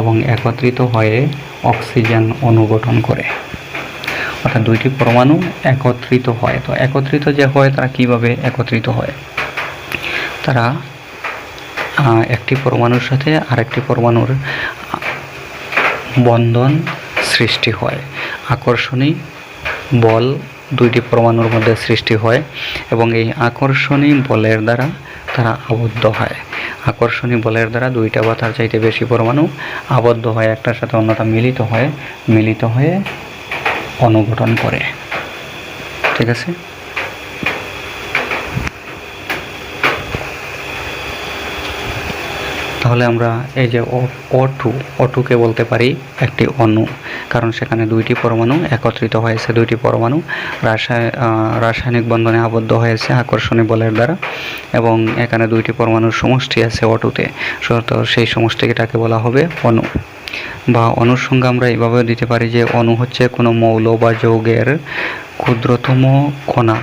এবং একত্রিত হয়ে অক্সিজেন অণু গঠন করে, অর্থাৎ 2টি পরমাণু একত্রিত হয়। তো একত্রিত যে হয়, তারা কিভাবে একত্রিত হয়? তারা একটি পরমাণুর সাথে আরেকটি পরমাণুর বন্ধন সৃষ্টি হয়। আকর্ষণী বল দুইটি পরমাণুর মধ্যে সৃষ্টি হয় এবং এই আকর্ষণী বলের দ্বারা তারা আবদ্ধ হয়। আকর্ষণী বলের দ্বারা দুইটা বা তার চাইতে বেশি পরমাণু আবদ্ধ হয়, একটার সাথে অন্যটা মিলিত হয়ে অণু গঠন করে। ঠিক আছে? তাহলে আমরা এই যে O2 বলতে পারি একটি অণু, কারণ সেখানে দুইটি পরমাণু একত্রিত হয়েছে, দুইটি পরমাণু রাসায়নিক বন্ধনে আবদ্ধ হয়েছে আকর্ষণী বলের দ্বারা, এবং এখানে দুইটি পরমাণুর সমষ্টি আছে O2-তে, সেই সমষ্টিটাকে বলা হবে অণু। বা অণুর সংজ্ঞা আমরা এইভাবে দিতে পারি যে অণু হচ্ছে কোনো মৌল বা যৌগের ক্ষুদ্রতম কণা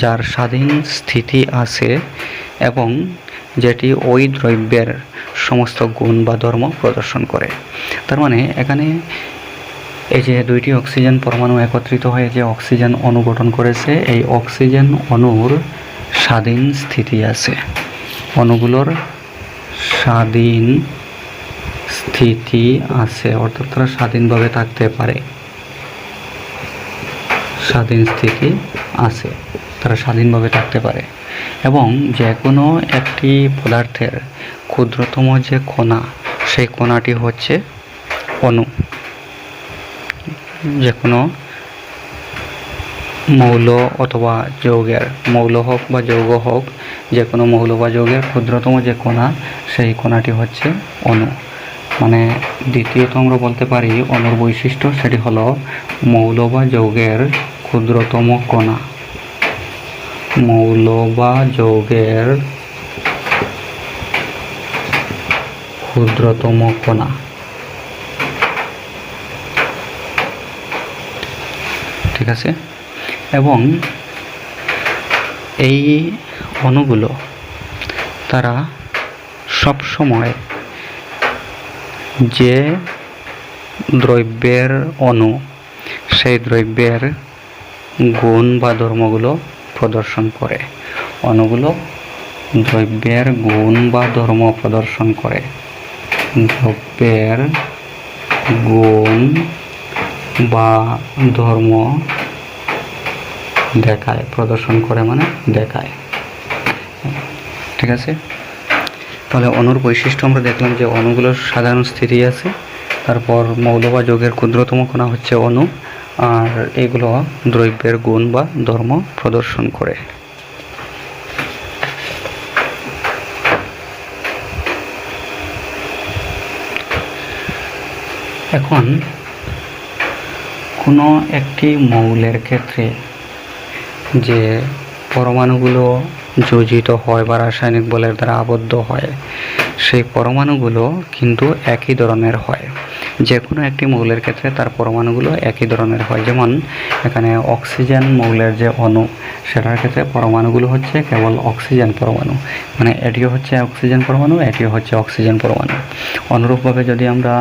যার স্বাধীন স্থিতি আছে এবং যেটি ওই দ্রব্যের সমস্ত গুণ বা ধর্ম প্রদর্শন করে। তার মানে এখানে এই যে দুইটি অক্সিজেন পরমাণু একত্রিত হয়ে যে অক্সিজেন অণু গঠন করেছে, এই অক্সিজেন অণুর স্বাধীন স্থিতি আছে। অণুগুলোর স্বাধীন স্থিতি আছে, অর্থাৎ তারা স্বাধীনভাবে থাকতে পারে। স্বাধীন স্থিতি আছে, তারা স্বাধীনভাবে থাকতে পারে। এবং যে কোনো একটি পদার্থের ক্ষুদ্রতম যে কণা, সেই কণাটি হচ্ছে অণু। যে কোনো মৌল অথবা যৌগের, মৌল হোক বা যৌগ হোক, যে কোনো মৌল বা যৌগের ক্ষুদ্রতম যে কণা, সেই কণাটি হচ্ছে অণু। মানে দ্বিতীয়ত আমরা বলতে পারি অণুর বৈশিষ্ট্য, সেটি হলো মৌল বা যৌগের ক্ষুদ্রতম কণা। মৌল বা যৌগের ক্ষুদ্রতম কণা। ঠিক আছে? এবং এই অণুগুলো তারা সব সময় যে দ্রব্যের অণু, সেই দ্রব্যের গুণ বা ধর্মগুলো প্রদর্শন করে। অণুগুলো দ্রব্যের গুণ বা ধর্ম প্রদর্শন করে। দ্রব্যের গুণ বা ধর্ম দেখায়, প্রদর্শন করে মানে দেখায়। ঠিক আছে? তাহলে অণুর বৈশিষ্ট্য আমরা দেখলাম যে অণুগুলোর সাধারণ স্থিতি আছে, তারপর মৌল বা যৌগের ক্ষুদ্রতম কণা হচ্ছে অণু, আর এগুলো দ্রব্যের গুণ বা ধর্ম প্রদর্শন করে। এখন কোনো একটি মৌলের ক্ষেত্রে যে পরমাণুগুলো যোজিত হয় বা রাসায়নিক বলের দ্বারা আবদ্ধ হয়, সেই পরমাণুগুলো কিন্তু একই ধরনের হয়। যে কোনো একটি মৌলের ক্ষেত্রে তার পরমাণুগুলো একই ধরনের হয়। যেমন এখানে অক্সিজেন মৌলের যে অণু, সেটার ক্ষেত্রে পরমাণুগুলো হচ্ছে কেবল অক্সিজেন পরমাণু, মানে এটিও হচ্ছে অক্সিজেন পরমাণু, এটিও হচ্ছে অক্সিজেন পরমাণু। অনুরূপভাবে যদি আমরা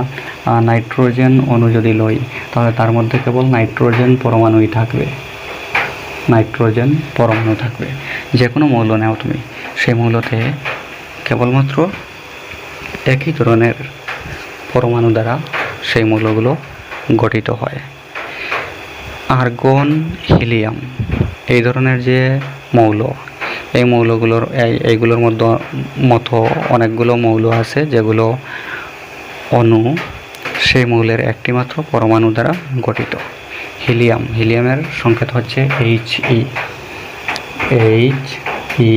নাইট্রোজেন অণু যদি লই, তাহলে তার মধ্যে কেবল নাইট্রোজেন পরমাণুই থাকবে, নাইট্রোজেন পরমাণু থাকবে। যে কোনো মৌল নাও তুমি, সেই মৌলতে কেবলমাত্র একই ধরনের পরমাণু দ্বারা সেই মৌলগুলো গঠিত হয়। আর্গন, হিলিয়াম এই ধরনের যে মৌল, এই মৌলগুলোর এইগুলোর মতো অনেকগুলো মৌল আছে যেগুলো অণু সেই মৌলের একটি মাত্র পরমাণু দ্বারা গঠিত। হিলিয়ামের সংকেত হচ্ছে He,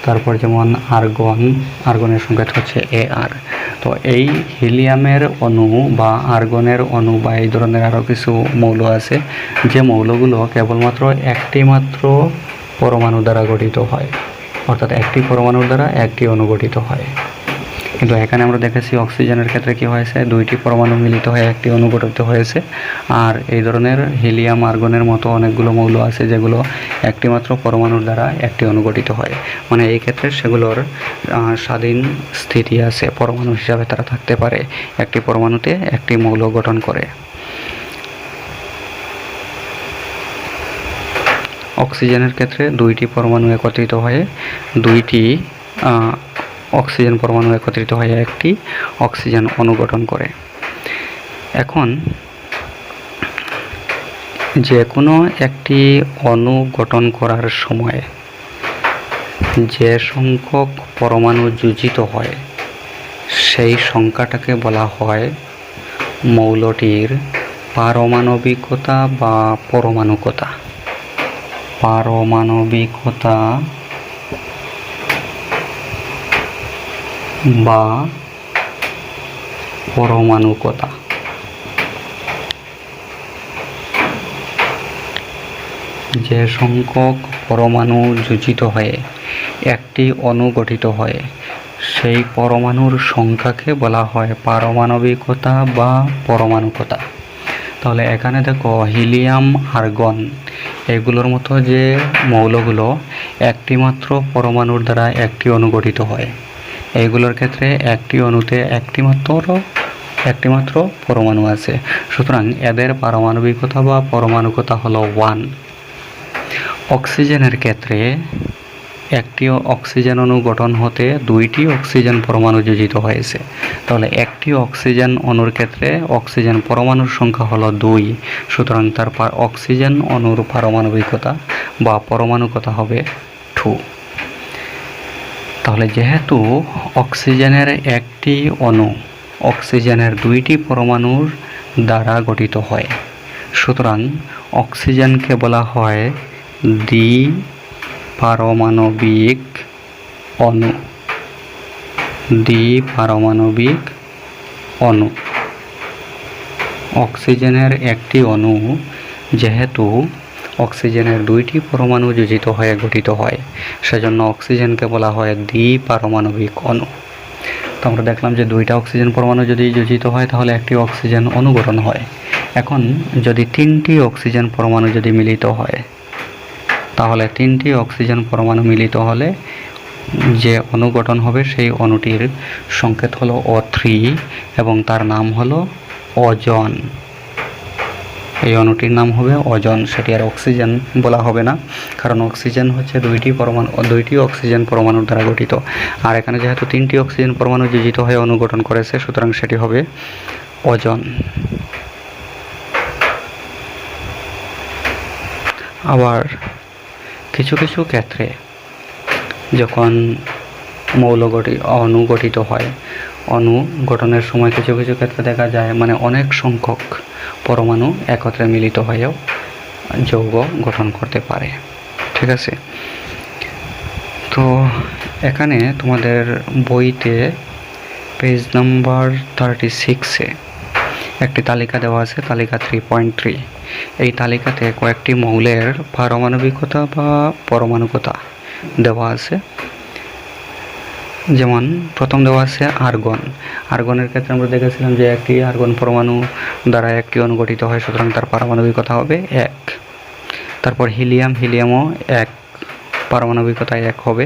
তারপর যেমন আর্গনের সংকেত হচ্ছে Ar। তো এই হিলিয়ামের অণু বা আর্গনের অণু বা এই ধরনের আরও কিছু মৌল আছে, যে মৌলগুলো কেবলমাত্র একটি মাত্র পরমাণু দ্বারা গঠিত হয়, অর্থাৎ একটি পরমাণুর দ্বারা একটি অণু গঠিত হয়। কিন্তু এখানে আমরা দেখেছি অক্সিজেনের ক্ষেত্রে কি হয়েছে, দুইটি পরমাণু মিলিত হয়ে একটি অণু গঠিত হয়েছে। আর এই ধরনের হিলিয়াম, আর্গনের মতো অনেকগুলো মৌল আছে যেগুলো একটি মাত্র পরমাণুর দ্বারা একটি অণু গঠিত হয়। মানে এই ক্ষেত্রে সেগুলোর স্বাধীন স্থিতি আছে, পরমাণু হিসাবে তারা থাকতে পারে, একটি পরমাণুতে একটি মৌল গঠন করে। অক্সিজেনের ক্ষেত্রে দুইটি পরমাণু একত্রিত হয়ে দুইটি অক্সিজেন পরমাণু একত্রিত হয়ে একটি অক্সিজেন অণু গঠন করে। এখন যে কোনো একটি অণু গঠন করার সময় যে সংখ্যক পরমাণু যোজিত হয় সেই সংখ্যাটাকে বলা হয় মৌলটির পারমাণবিকতা বা পরমাণুকতা। পারমাণবিকতা বা পরমাণুকতা। যে সংখ্যক পরমাণু যোজিত হয়ে একটি অণু গঠিত হয় সেই পরমাণুর সংখ্যাকে বলা হয় পারমাণবিকতা বা পরমাণুকতা। তাহলে এখানে দেখো হিলিয়াম, আর্গন এগুলোর মতো যে মৌলগুলো একটি মাত্র পরমাণুর দ্বারা একটি অণু গঠিত হয়, এইগুলোর ক্ষেত্রে একটি অণুতে একটি মাত্র পরমাণু আছে, সুতরাং এদের পারমাণবিকতা বা পরমাণুকতা হলো 1। অক্সিজেনের ক্ষেত্রে একটি অক্সিজেন অণু গঠন হতে 2টি অক্সিজেন পরমাণু যোজিত হয়েছে, তাহলে একটি অক্সিজেন অণুর ক্ষেত্রে অক্সিজেন পরমাণুর সংখ্যা হলো 2, সুতরাং তার অক্সিজেন অণুর পারমাণবিকতা বা পরমাণুকতা হবে 2। তাহলে যেহেতু অক্সিজেনের একটি অণু অক্সিজেনের 2টি পরমাণুর দ্বারা গঠিত হয়, সুতরাং অক্সিজেনকে বলা হয় দ্বিপারমাণবিক অণু। দ্বিপারমাণবিক অণু। অক্সিজেনের একটি অণু যেহেতু অক্সিজেনের 2টি পরমাণু যোজিত হয়ে গঠিত হয়, সেজন্য অক্সিজেনকে বলা হয় দ্বিপারমাণবিক অণু। তো আমরা দেখলাম যে 2টা অক্সিজেন পরমাণু যদি যোজিত হয় তাহলে একটি অক্সিজেন অণু গঠন হয়। এখন যদি 3টি অক্সিজেন পরমাণু যদি মিলিত হয়, তাহলে 3টি অক্সিজেন পরমাণু মিলিত হলে যে অণু গঠন হবে সেই অণুটির সংকেত হলো O3 এবং তার নাম হলো ওজন। এই অণুটির নাম হবে ওজন, সেটি আর অক্সিজেন বলা হবে না, কারণ অক্সিজেন হচ্ছে 2টি অক্সিজেন পরমাণুর দ্বারা গঠিত, আর এখানে যেহেতু 3টি অক্সিজেন পরমাণু যোজিত হয়ে অণু গঠন করেছে, সুতরাং সেটি হবে ওজন। আবার কিছু কিছু ক্ষেত্রে যখন অণু গঠিত হয়, অণু গঠনের সময় কিছু কিছু ক্ষেত্রে দেখা যায় অনেক সংখ্যক পরমাণু একত্রে মিলিত হয়েও যৌগ গঠন করতে পারে। ঠিক আছে, তো এখানে তোমাদের বইতে পেজ নাম্বার 36-এ একটি তালিকা দেওয়া আছে, তালিকা 3.3। এই তালিকাতে কয়েকটি মৌলের পারমাণবিকতা বা পরমাণুকতা দেওয়া আছে। যেমন প্রথম দেওয়া আছে আর্গন। আর্গনের ক্ষেত্রে আমরা দেখেছিলাম যে একটি আর্গন পরমাণু দ্বারা একটি অণু গঠিত হয়, সুতরাং তার পারমাণবিকতা হবে 1। তারপর হিলিয়ামও 1, পারমাণবিকতা 1 হবে।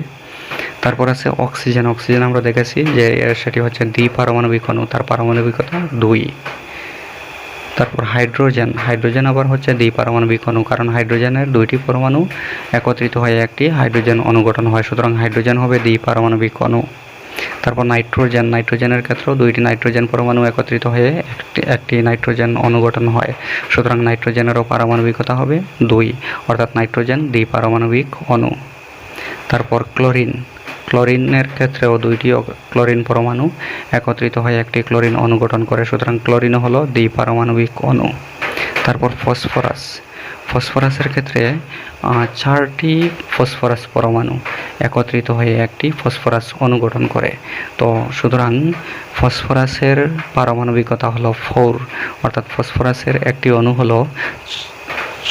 তারপর আছে অক্সিজেন। অক্সিজেন আমরা দেখেছি যে সেটি হচ্ছে দ্বিপারমাণবিক অণু, তার পারমাণবিকতা 2। তারপর হাইড্রোজেন আবার হচ্ছে দ্বিপারমাণবিক অণু, কারণ হাইড্রোজেনের 2টি পরমাণু একত্রিত হয়ে একটি হাইড্রোজেন অণু গঠন হয়, সুতরাং হাইড্রোজেন হবে দ্বিপারমাণবিক অণু। তারপর নাইট্রোজেনের ক্ষেত্রেও 2টি নাইট্রোজেন পরমাণু একত্রিত হয়ে একটি নাইট্রোজেন অণু গঠন হয়, সুতরাং নাইট্রোজেনেরও পারমাণবিকতা হবে 2, অর্থাৎ নাইট্রোজেন দ্বিপারমাণবিক অণু। তারপর ক্লোরিনের ক্ষেত্রেও 2টি ক্লোরিন পরমাণু একত্রিত হয়ে একটি ক্লোরিন অণু গঠন করে, সুতরাং ক্লোরিনও হলো দ্বিপারমাণবিক অণু। তারপর ফসফরাসের ক্ষেত্রে 4টি ফসফরাস পরমাণু একত্রিত হয়ে একটি ফসফরাস অণু গঠন করে, তো সুতরাং ফসফরাসের পারমাণবিকতা হলো 4, অর্থাৎ ফসফরাসের একটি অণু হলো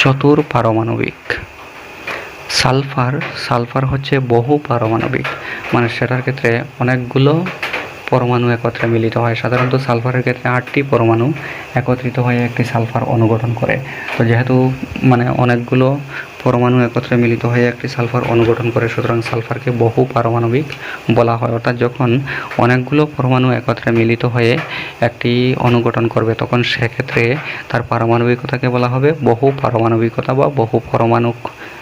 চতুর্পারমাণবিক। সালফার হচ্ছে বহু পারমাণবিক, সেটার ক্ষেত্রে অনেকগুলো পরমাণু একত্রে মিলিত হয়। সাধারণত সালফারের ক্ষেত্রে 8টি পরমাণু একত্রিত হয়ে একটি সালফার অণু গঠন করে, তো যেহেতু অনেকগুলো পরমাণু একত্রে মিলিত হয়ে একটি সালফার অণু গঠন করে, সুতরাং সালফারকে বহু পারমাণবিক বলা হয়। অর্থাৎ যখন অনেকগুলো পরমাণু একত্রে মিলিত হয়ে একটি অণু গঠন করবে, তখন সেক্ষেত্রে তার পারমাণবিকতাকে বলা হবে বহু পারমাণবিকতা বা বহু পরমাণুক।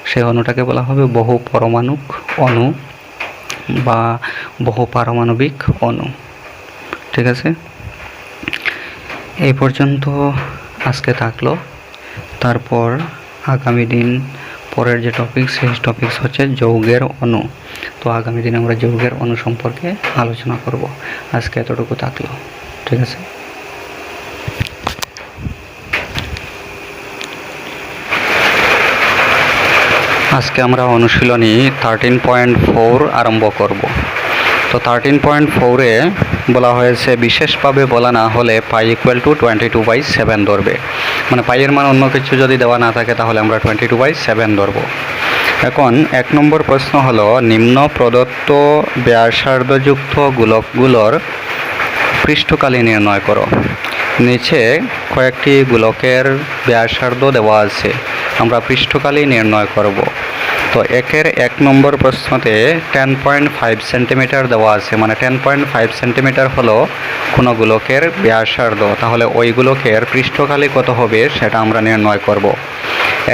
সেই অণুটাকে বলা হবে বহু পরমাণুক অণু। বা বহু পারমাণবিক অণু। ঠিক আছে, এই পর্যন্ত আজকে থাকলো। তারপর আগামী দিন পরের যে টপিক, সেই টপিকস হচ্ছে যৌগের অণু। তো আগামী দিন আমরা যৌগের অণু সম্পর্কে আলোচনা করব। আজকে এতটুকু থাকলো। ঠিক আছে। আজকে আমরা অনুশীলনী 13.4 আরম্ভ করব। তো 13.4-এ বলা হয়েছে বিশেষভাবে বলা না হলে পাই ইকুয়াল টু 22/7 ধরবে। মানে পাইয়ের মান অন্য কিছু যদি দেওয়া না থাকে তাহলে আমরা 22/7 ধরব। এখন 1 নম্বর প্রশ্ন হলো নিম্ন প্রদত্ত ব্যাসার্ধযুক্ত গোলকগুলোর পৃষ্ঠকালি নির্ণয় করো। নিচে কয়েকটি গোলকের ব্যাসার্ধ দেওয়া আছে, আমরা পৃষ্ঠকালি নির্ণয় করব। তো 1 নম্বর প্রশ্নতে 10.5 সেন্টিমিটার দেওয়া আছে, মানে 10.5 সেন্টিমিটার হলো কোনো গোলকের ব্যাসার্ধ। তাহলে ওই গোলকের পৃষ্ঠকালি কত হবে সেটা আমরা নির্ণয় করব।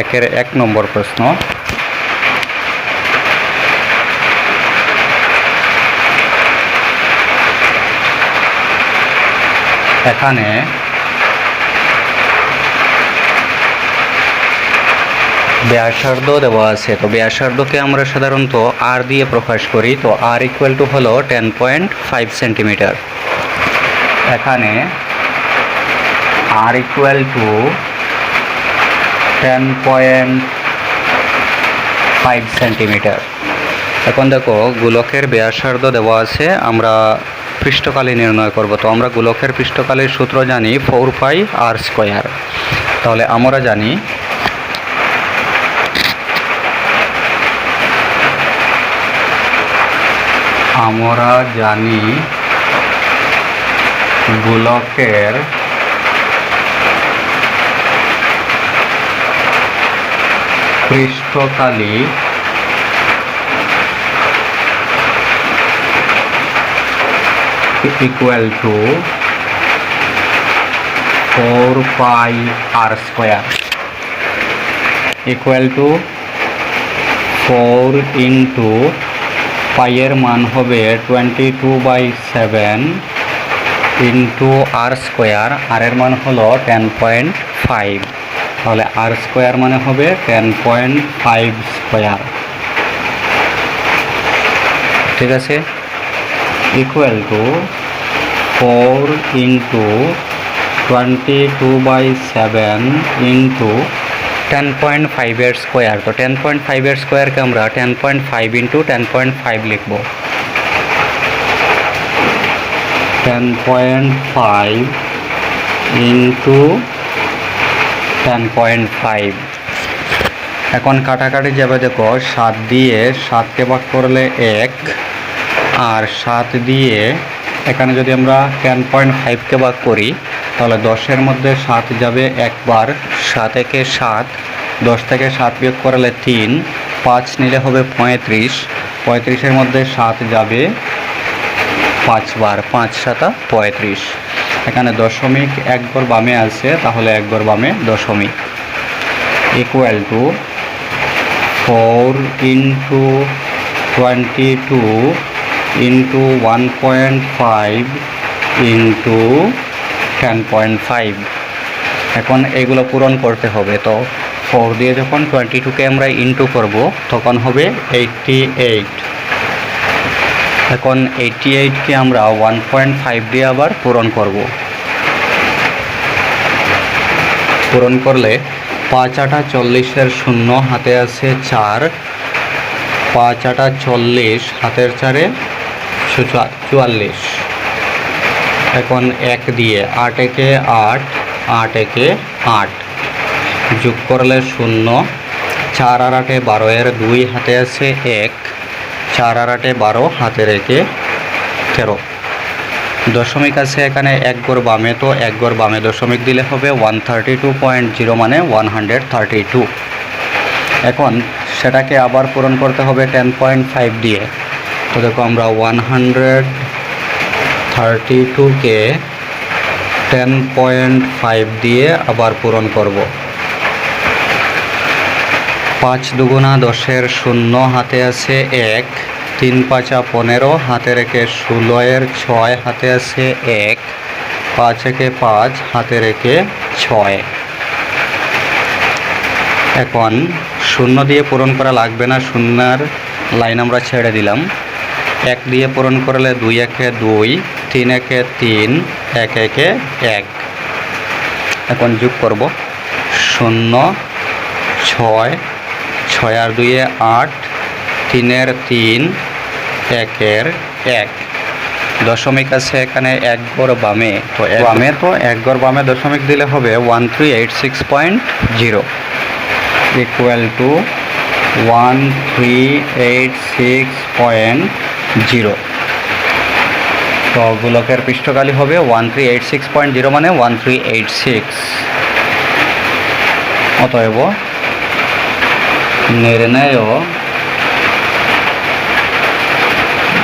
1 নম্বর প্রশ্ন। এখানে ব্যাসার্ধ দেওয়া আছে। তো ব্যাসার্ধকে আমরা সাধারণত আর দিয়ে প্রকাশ করি। তো আর ইকুয়াল টু হলো 10.5 সেন্টিমিটার। এখানে আর ইকুয়াল টু 10.5 সেন্টিমিটার। এখন দেখো গোলকের ব্যাসার্ধ দেওয়া আছে, আমরা পৃষ্ঠকালি নির্ণয় করব। তো আমরা গোলকের পৃষ্ঠকালির সূত্র জানি 4πr²। তাহলে আমরা জানি গোলকের পৃষ্ঠকালি equal to 4πr² equal to 4 into পাইয়ের মান হবে 22/7 ইন্টু r²। আর এর মান হলো 10.5। তাহলে r² মানে হবে 10.5²। ঠিক আছে, ইকুয়াল টু 4 ইন্টু 22/7 ইন্টু 10.5-এর স্কোয়ার। তো 10.5-এর স্কোয়ারকে আমরা 10.5 ইন্টু 10.5 লিখব। 10.5 ইন্টু 10.5। এখন কাটাকাটি যাবে, দেখো 7 দিয়ে 7কে ভাগ করলে 1, আর 7 দিয়ে এখানে যদি আমরা 10.5কে ভাগ করি তাহলে 10-এর মধ্যে 7 যাবে একবার, 7 একে 7, 10 থেকে 7 বিয়োগ করলে 3, 5 নিলে হবে 35, 35-এর মধ্যে 7 যাবে 5 বার, 5 7 35। এখানে দশমিক 1 ঘর বামে আছে, তাহলে 1 ঘর বামে দশমিক। Equal to 4 into 22 into 1.5 into 10.5। এখন এগুলো পূরণ করতে হবে। তো 4 দিয়ে যখন 22কে আমরা ইন্টু করব তখন হবে 88। এখন 88কে আমরা 1.5 দিয়ে আবার পূরণ করব। পূরণ করলে 5 8 40-এর 0 হাতে আছে 4, 5 8 40, হাতের 4-এ 44। এখন 1 দিয়ে 8 একে 8, 8 একে 8 যোগ করলে 0, 4 আর 8 12-এর 2 হাতে আছে 1, 4 আর 8 12, হাতে রেখে 13। দশমিক আছে এখানে 1 ঘর বামে, তো 1 ঘর বামে দশমিক দিলে হবে 132.0, মানে 132। এখন সেটাকে আবার পূরণ করতে হবে 10.5 দিয়ে। তো দেখো আমরা 132কে 10.5 দিয়ে আবার পূরণ করব। 5 দুগুণা 10-এর 0 হাতে আছে 1, তিন পাঁচা 15, হাতে রেখে 16 এর 6, হাতে আছে 1, 5 একে 5, হাতে রেখে 6। এখন শূন্য দিয়ে পূরণ করা লাগবে না, শূন্যের লাইন আমরা ছেড়ে দিলাম। 1 দিয়ে পূরণ করলে 2 একে 2, 3 একে 3, 1 একে 1। এখন যোগ করব 0, 6, 6 আর 2 এ 8, 3 এর 3, 1 এর 1। দশমিক আছে এখানে 1 ঘর বামে, তো 1 ঘর বামে দশমিক দিলে হবে 1386.0 ইকুয়াল টু 1386.0। তো গোলকের পৃষ্ঠকালি হবে 1386.0 মানে 1386। অতএব নির্ণেয়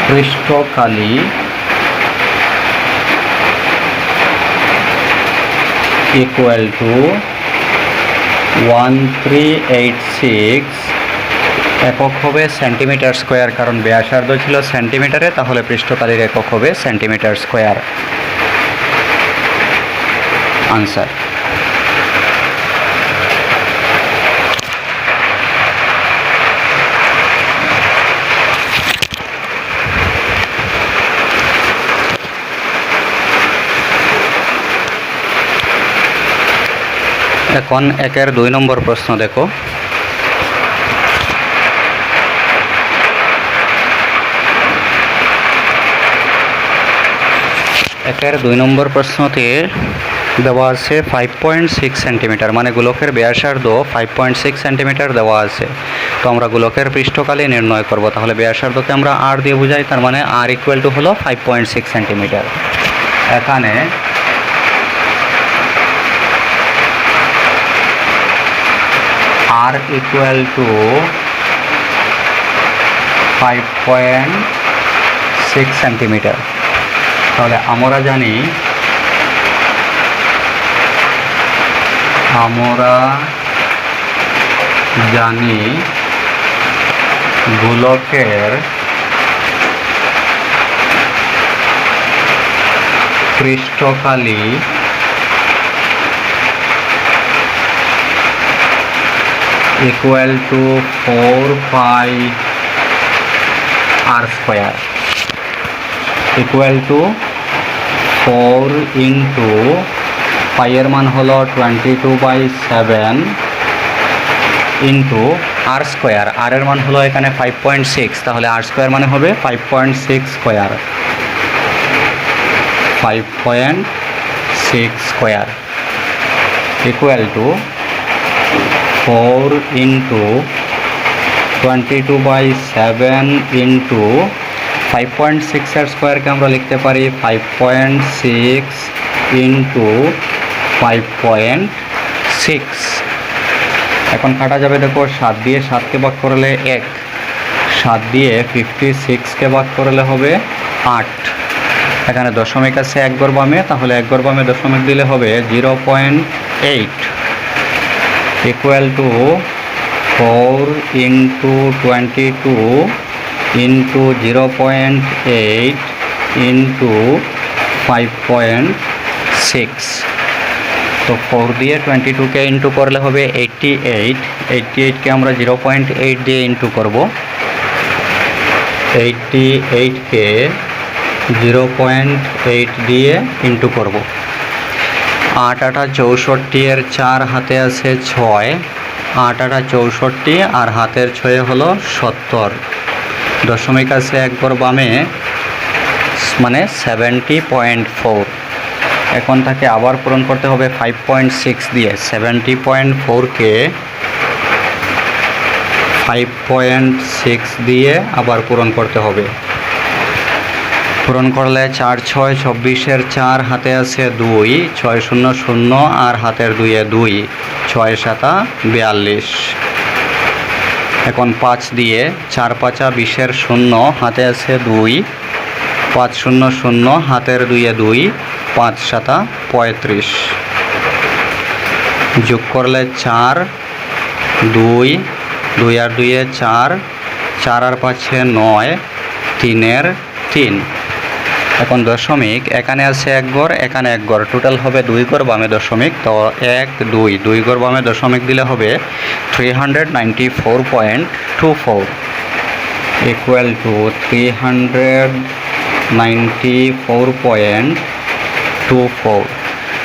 পৃষ্ঠকালি ইকুয়াল টু 1386, একক হবে সেন্টিমিটার স্কোয়ার, কারণ ব্যাসার্ধ ছিল সেন্টিমিটারে, তাহলে পৃষ্ঠকালির একক হবে সেন্টিমিটার স্কোয়ার। আনসার। এখন 1-এর 2 নম্বর প্রশ্ন দেখো। একের 2 নম্বর প্রশ্নতে দেওয়া আছে 5.6 সেন্টিমিটার, মানে গোলকের ব্যাসার্ধ 5.6 সেন্টিমিটার দেওয়া আছে। তো আমরা গোলকের পৃষ্ঠকালি নির্ণয় করব, তাহলে ব্যাসার্ধকে আমরা আর দিয়ে বোঝাই, তার মানে আর ইকুয়াল টু হলো 5.6 সেন্টিমিটার। এখানে আর ইকুয়াল টু 5.6 সেন্টিমিটার। তাহলে আমরা জানি গোলকের পৃষ্ঠকালি equal to 4 pi r square, equal to 4 into পাইয়ের মান হলো 22/7 ইন্টু আর স্কোয়ার, আর এর মান হলো এখানে 5.6, তাহলে আর স্কোয়ার মানে হবে 5.6 square, 5.6 square equal to 4 into 22/7 into 5.6 এর স্কোয়ারকে আমরা লিখতে পারি 5.6 ইন্টু 5.6। এখন কাটা যাবে, দেখো 7 দিয়ে 7কে ভাগ করলে 1, 7 দিয়ে 56কে ভাগ করলে হবে 8। এখানে দশমিক আছে 1 ঘর বামে, তাহলে 1 ঘর বামে দশমিক দিলে হবে 0.8 equal to 4 into 22 into 0.8 into 5.6। তো 4 দিয়ে 22কে ইন্টু করলে হবে 88, 88কে আমরা 0.8 দিয়ে ইন্টু করব, 88কে 0.8 দিয়ে ইন্টু করব। 8 8 64 এর 4, হাতে আছে 6, 8 8 64 আর হাতের 6 হলো 70। দশমিক আছে 1 ঘর বামে, মানে 70.4। এখন তাকে আবার পূরণ করতে হবে 5.6 দিয়ে, 70.4কে 5.6 দিয়ে আবার পূরণ করতে হবে। পূরণ করলে 4 6 24 এর 4, হাতে আছে 2, 6 0 0 আর হাতের 2 এ 2, 6 7 42। এখন 5 দিয়ে 4 5 20 এর 0, হাতে আছে 2, 5 0 0 হাতের 2 এ 2, 5 7 35। যোগ করলে 4, 2 2 আর 2 এ 4, 4 আর 5 9, 3/3। এখন দশমিক, এখানে আছে 1 ঘর, এখানে 1 ঘর, টোটাল হবে 2 ঘর বামে দশমিক। তো 1 2 2 ঘর বামে দশমিক দিলে হবে 394.24 ইকুয়াল টু 394.24।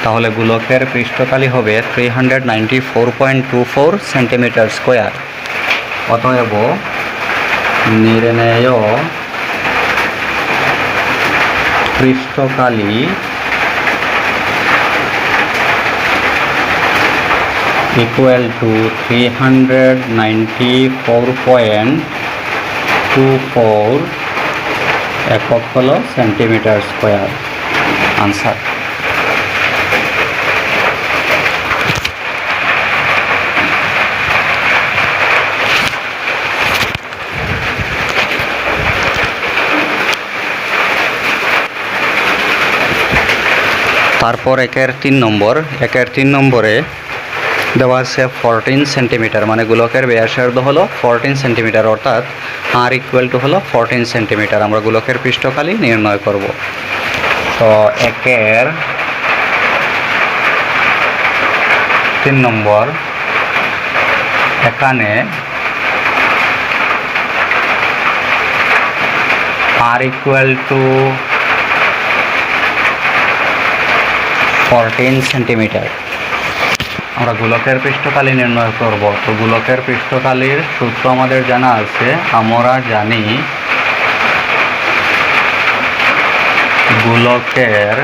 তাহলে গোলকের পৃষ্ঠকালি হবে 394.24 সেন্টিমিটার স্কোয়ার। অতএব নির্ণেয় পৃষ্ঠকালি ইকুয়াল টু 394.24 একক হলো সেন্টিমিটার স্কোয়ার। আনসার। তারপর একের 3 নম্বরে দেওয়া আছে 14 সেন্টিমিটার, মানে গোলকের ব্যাসার্ধ হলো 14 সেন্টিমিটার, অর্থাৎ আর ইকুয়াল টু হলো 14 সেন্টিমিটার। আমরা গোলকের পৃষ্ঠকালি নির্ণয় করব। তো একের 3 নম্বর, এখানে আর ইকুয়াল টু 14 সেন্টিমিটার। আমরা গোলকের পৃষ্ঠকালি নির্ণয় করব। তো গোলকের পৃষ্ঠকালির সূত্র আমাদের জানা আছে। আমরা জানি গোলকের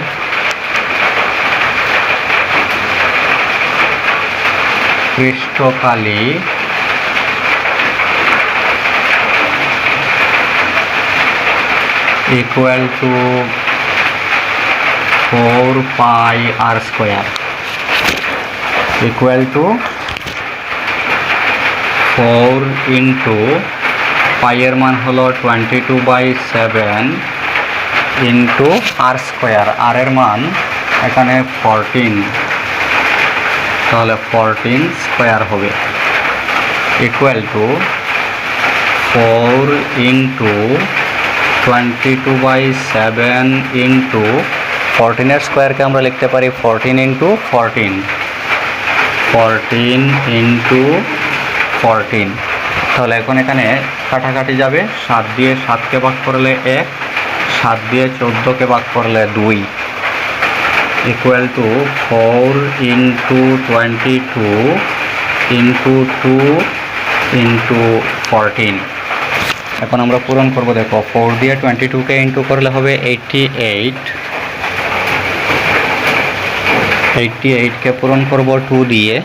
পৃষ্ঠকালি equal to 4 pi r square, equal to 4 into পাইয়ের মান হলো 22/7 ইন্টু আর স্কোয়ার, আর এর মান এখানে 14, তাহলে 14 স্কোয়ার হবে, ইকুয়াল টু 4 ইন্টু 22/7 ইন্টু 14 স্কোয়ারকে আমরা লিখতে পারি 14 ইন্টু 14 ইন্টু 14। তাহলে এখন এখানে কাটাকাটি যাবে, 7 দিয়ে 7কে ভাগ করলে 1, 7 দিয়ে 14কে ভাগ করলে 2, equal to 4 into 22 into 2 into 14। এখন আমরা পূরণ করব। দেখো 4 দিয়ে 22কে ইন্টু করলে হবে 88কে পূরণ করব 2 দিয়ে,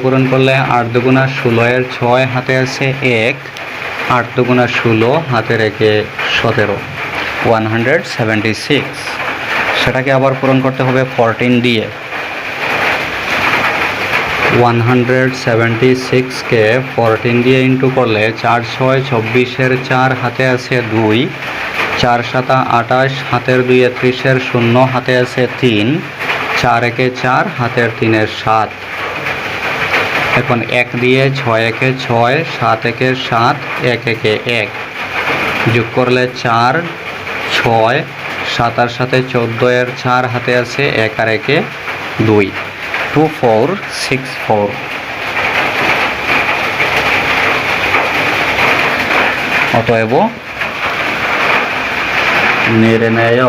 পূরণ করলে 8 দুগুণা 16 এর 6 হাতে আছে 1, 8 দুগুণা 16 হাতে রেখে 17, 176। সেটাকে আবার পূরণ করতে হবে 14 দিয়ে। 176কে 14 দিয়ে ইন্টু করলে 4 6 24 এর 4 হাতে আছে 2, 4 7 28 হাতের 2 30 এর 0 হাতে আছে 3, 4 1 4 হাতের 3 এর 7। এখন 1 দিয়ে 6 1 6, 7 1 7, 1 1 1 যোগ করলে 4 6, 7 আর সাথে 14 এর 4 হাতে আছে 1 আর 1 2, 2464। অতএব নির্ণেয়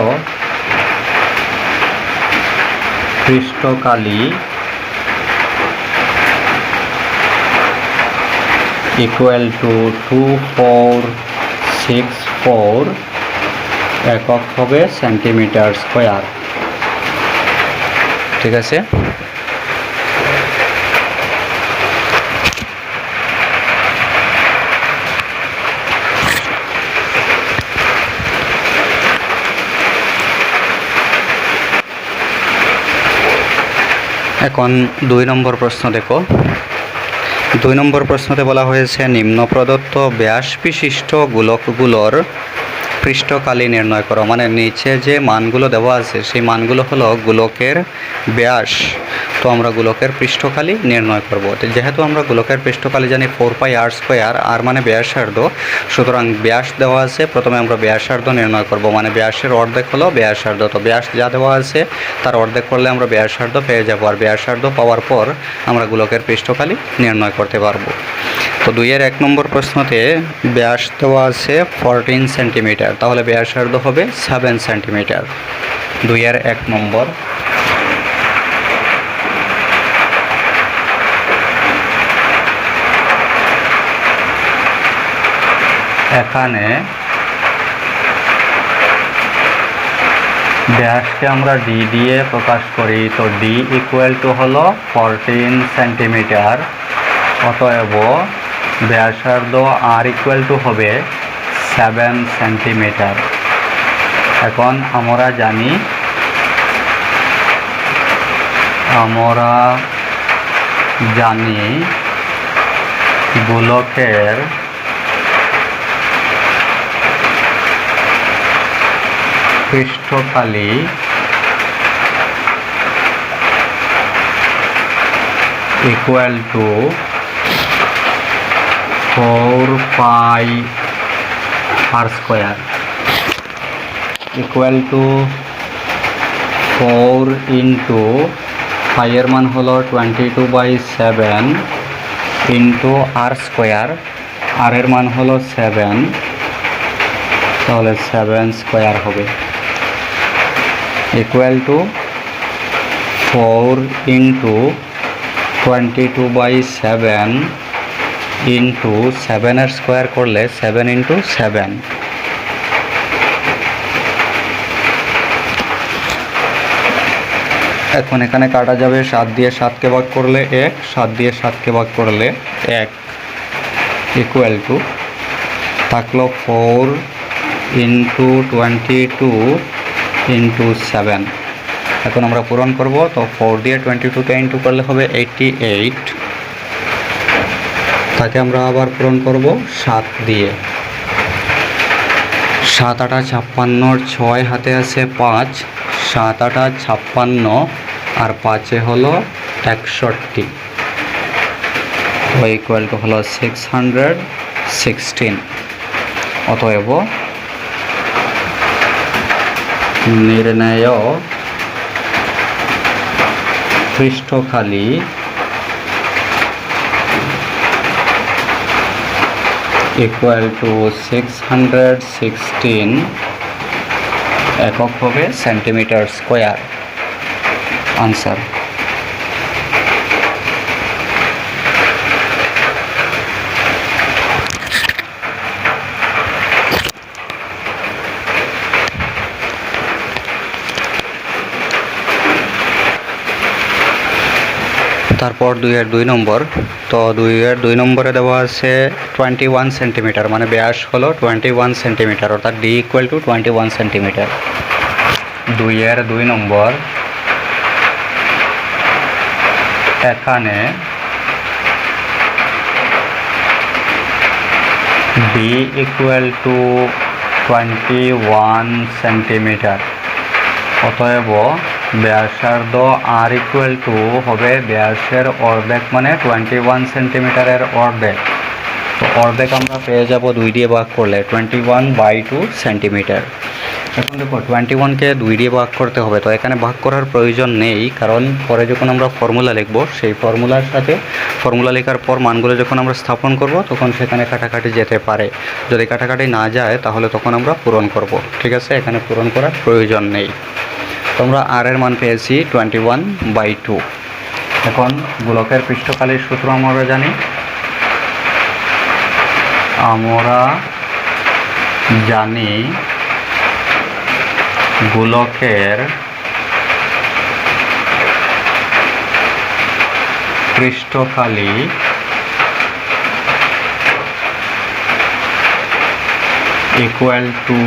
পৃষ্ঠকালি ইকুয়াল টু 2464 একক হবে সেন্টিমিটার স্কোয়ার। ঠিক আছে। এখন 2 নম্বর প্রশ্ন দেখো। 2 নম্বর প্রশ্নতে বলা হয়েছে নিম্ন প্রদত্ত ব্যাস বিশিষ্ট গোলকগুলোর পৃষ্ঠকালি নির্ণয় করো, মানে নিচে যে মানগুলো দেওয়া আছে সেই মানগুলো হলো গোলকের ব্যাস। তো আমরা গোলকের পৃষ্ঠকালি নির্ণয় করব। তো যেহেতু আমরা গোলকের পৃষ্ঠকালি জানি 4πr², আর মানে ব্যাসার্ধ, সুতরাং ব্যাস দেওয়া আছে, প্রথমে আমরা ব্যাসার্ধ নির্ণয় করব, মানে ব্যাসের অর্ধেক হলো ব্যাসার্ধ। তো ব্যাস যা দেওয়া আছে তার অর্ধেক করলে আমরা ব্যাসার্ধ পেয়ে যাব, আর ব্যাসার্ধ পাওয়ার পর আমরা গোলকের পৃষ্ঠকালি নির্ণয় করতে পারবো। তো 2-এর 1 নম্বর প্রশ্নতে ব্যাস দেওয়া আছে 14 সেন্টিমিটার, তাহলে ব্যাসার্ধ হবে 7 সেন্টিমিটার। 2-এর 1 নম্বর। এখানে ব্যাসকে আমরা ডি দিয়ে প্রকাশ করি, তো ডি ইকুয়াল টু হলো 14 সেন্টিমিটার। অতএব ব্যাসার্ধ আর ইকুয়াল টু হবে 7 সেন্টিমিটার। এখন আমরা জানি গোলকের পৃষ্ঠকালি equal to 4πr² equal to 4 into পাইয়ের মান হলো 22/7 ইন্টু r², আর এর মান হলো 7, তাহলে 7² হবে, ইকুয়াল টু 4 ইন্টু 22/7 ইন্টু 7-এর স্কোয়ার করলে 7 ইন্টু 7। এখন এখানে কাটা যাবে, 7 দিয়ে 7কে ভাগ করলে 1, 7 দিয়ে 7কে ভাগ করলে 1, ইকুয়াল টু থাকলো 4 ইন্টু 22 ইন্টু 7। এখন আমরা পূরণ করব, তো 4 দিয়ে 22কে ইন্টু করলে হবে 88, তাকে আমরা আবার পূরণ করব 7 দিয়ে। 7 8 56, 6 হাতে আছে 5, 7 8 56 আর 5-এ হলো 61, ইকুয়াল টু হলো 616। অতএব নির্ণেয় পৃষ্ঠকালি ইকুয়াল টু 616, একক হবে সেন্টিমিটার স্কোয়ার। আনসার। তারপর 2-এর 2 নম্বর। তো 2-এর 2 নম্বরে দেওয়া আছে 21 সেন্টিমিটার, মানে ব্যাস হলো 21 সেন্টিমিটার, অর্থাৎ ডি ইকুয়াল টু 21 সেন্টিমিটার। 2-এর 2 নম্বর। এখানে ডি ইকুয়াল টু 21 সেন্টিমিটার, অতএব ব্যাসার্ধ আর ইকুয়াল টু হবে ব্যাসের অর্ধেক, মানে 21 সেন্টিমিটারের অর্ধেক। তো অর্ধেক আমরা পেয়ে যাব 2 দিয়ে ভাগ করলে, 21/2 সেন্টিমিটার। এখন দেখো 21কে 2 দিয়ে ভাগ করতে হবে, তো এখানে ভাগ করার প্রয়োজন নেই, কারণ পরে যখন আমরা ফর্মুলা লিখব সেই ফর্মুলার সাথে ফর্মুলা লেখার পর মানগুলো যখন আমরা স্থাপন করব তখন সেখানে কাটাকাটি যেতে পারে। যদি কাটাকাটি না যায় তাহলে তখন আমরা পূরণ করব, ঠিক আছে? এখানে পূরণ করার প্রয়োজন নেই। তোমরা আর এর মান পেয়েছি 21/2। এখন গোলকের পৃষ্ঠকালির সূত্র আমরা জানি। গোলকের পৃষ্ঠকালি equal to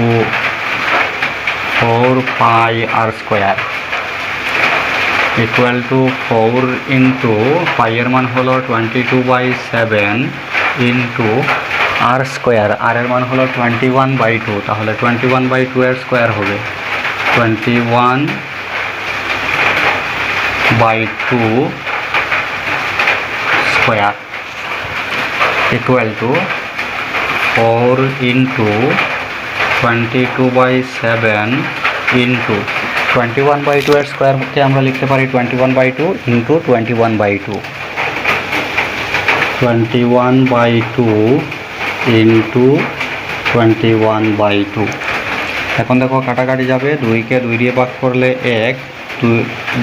4πr² equal to 4 into পাইয়ের মান হলো 22/7 ইন্টু আর স্কোয়ার, আর এর মান হলো 21/2, তাহলে 21/2 এর স্কোয়ার হবে 21/2 square equal to 4 into 22/7 into 21/2 এর স্কোয়ারকে আমরা লিখতে পারি 21/2 ইন্টু 21/2, 21/2 ইন্টু 21/2। এখন দেখো কাটাকাটি যাবে, 2কে 2 দিয়ে ভাগ করলে 1,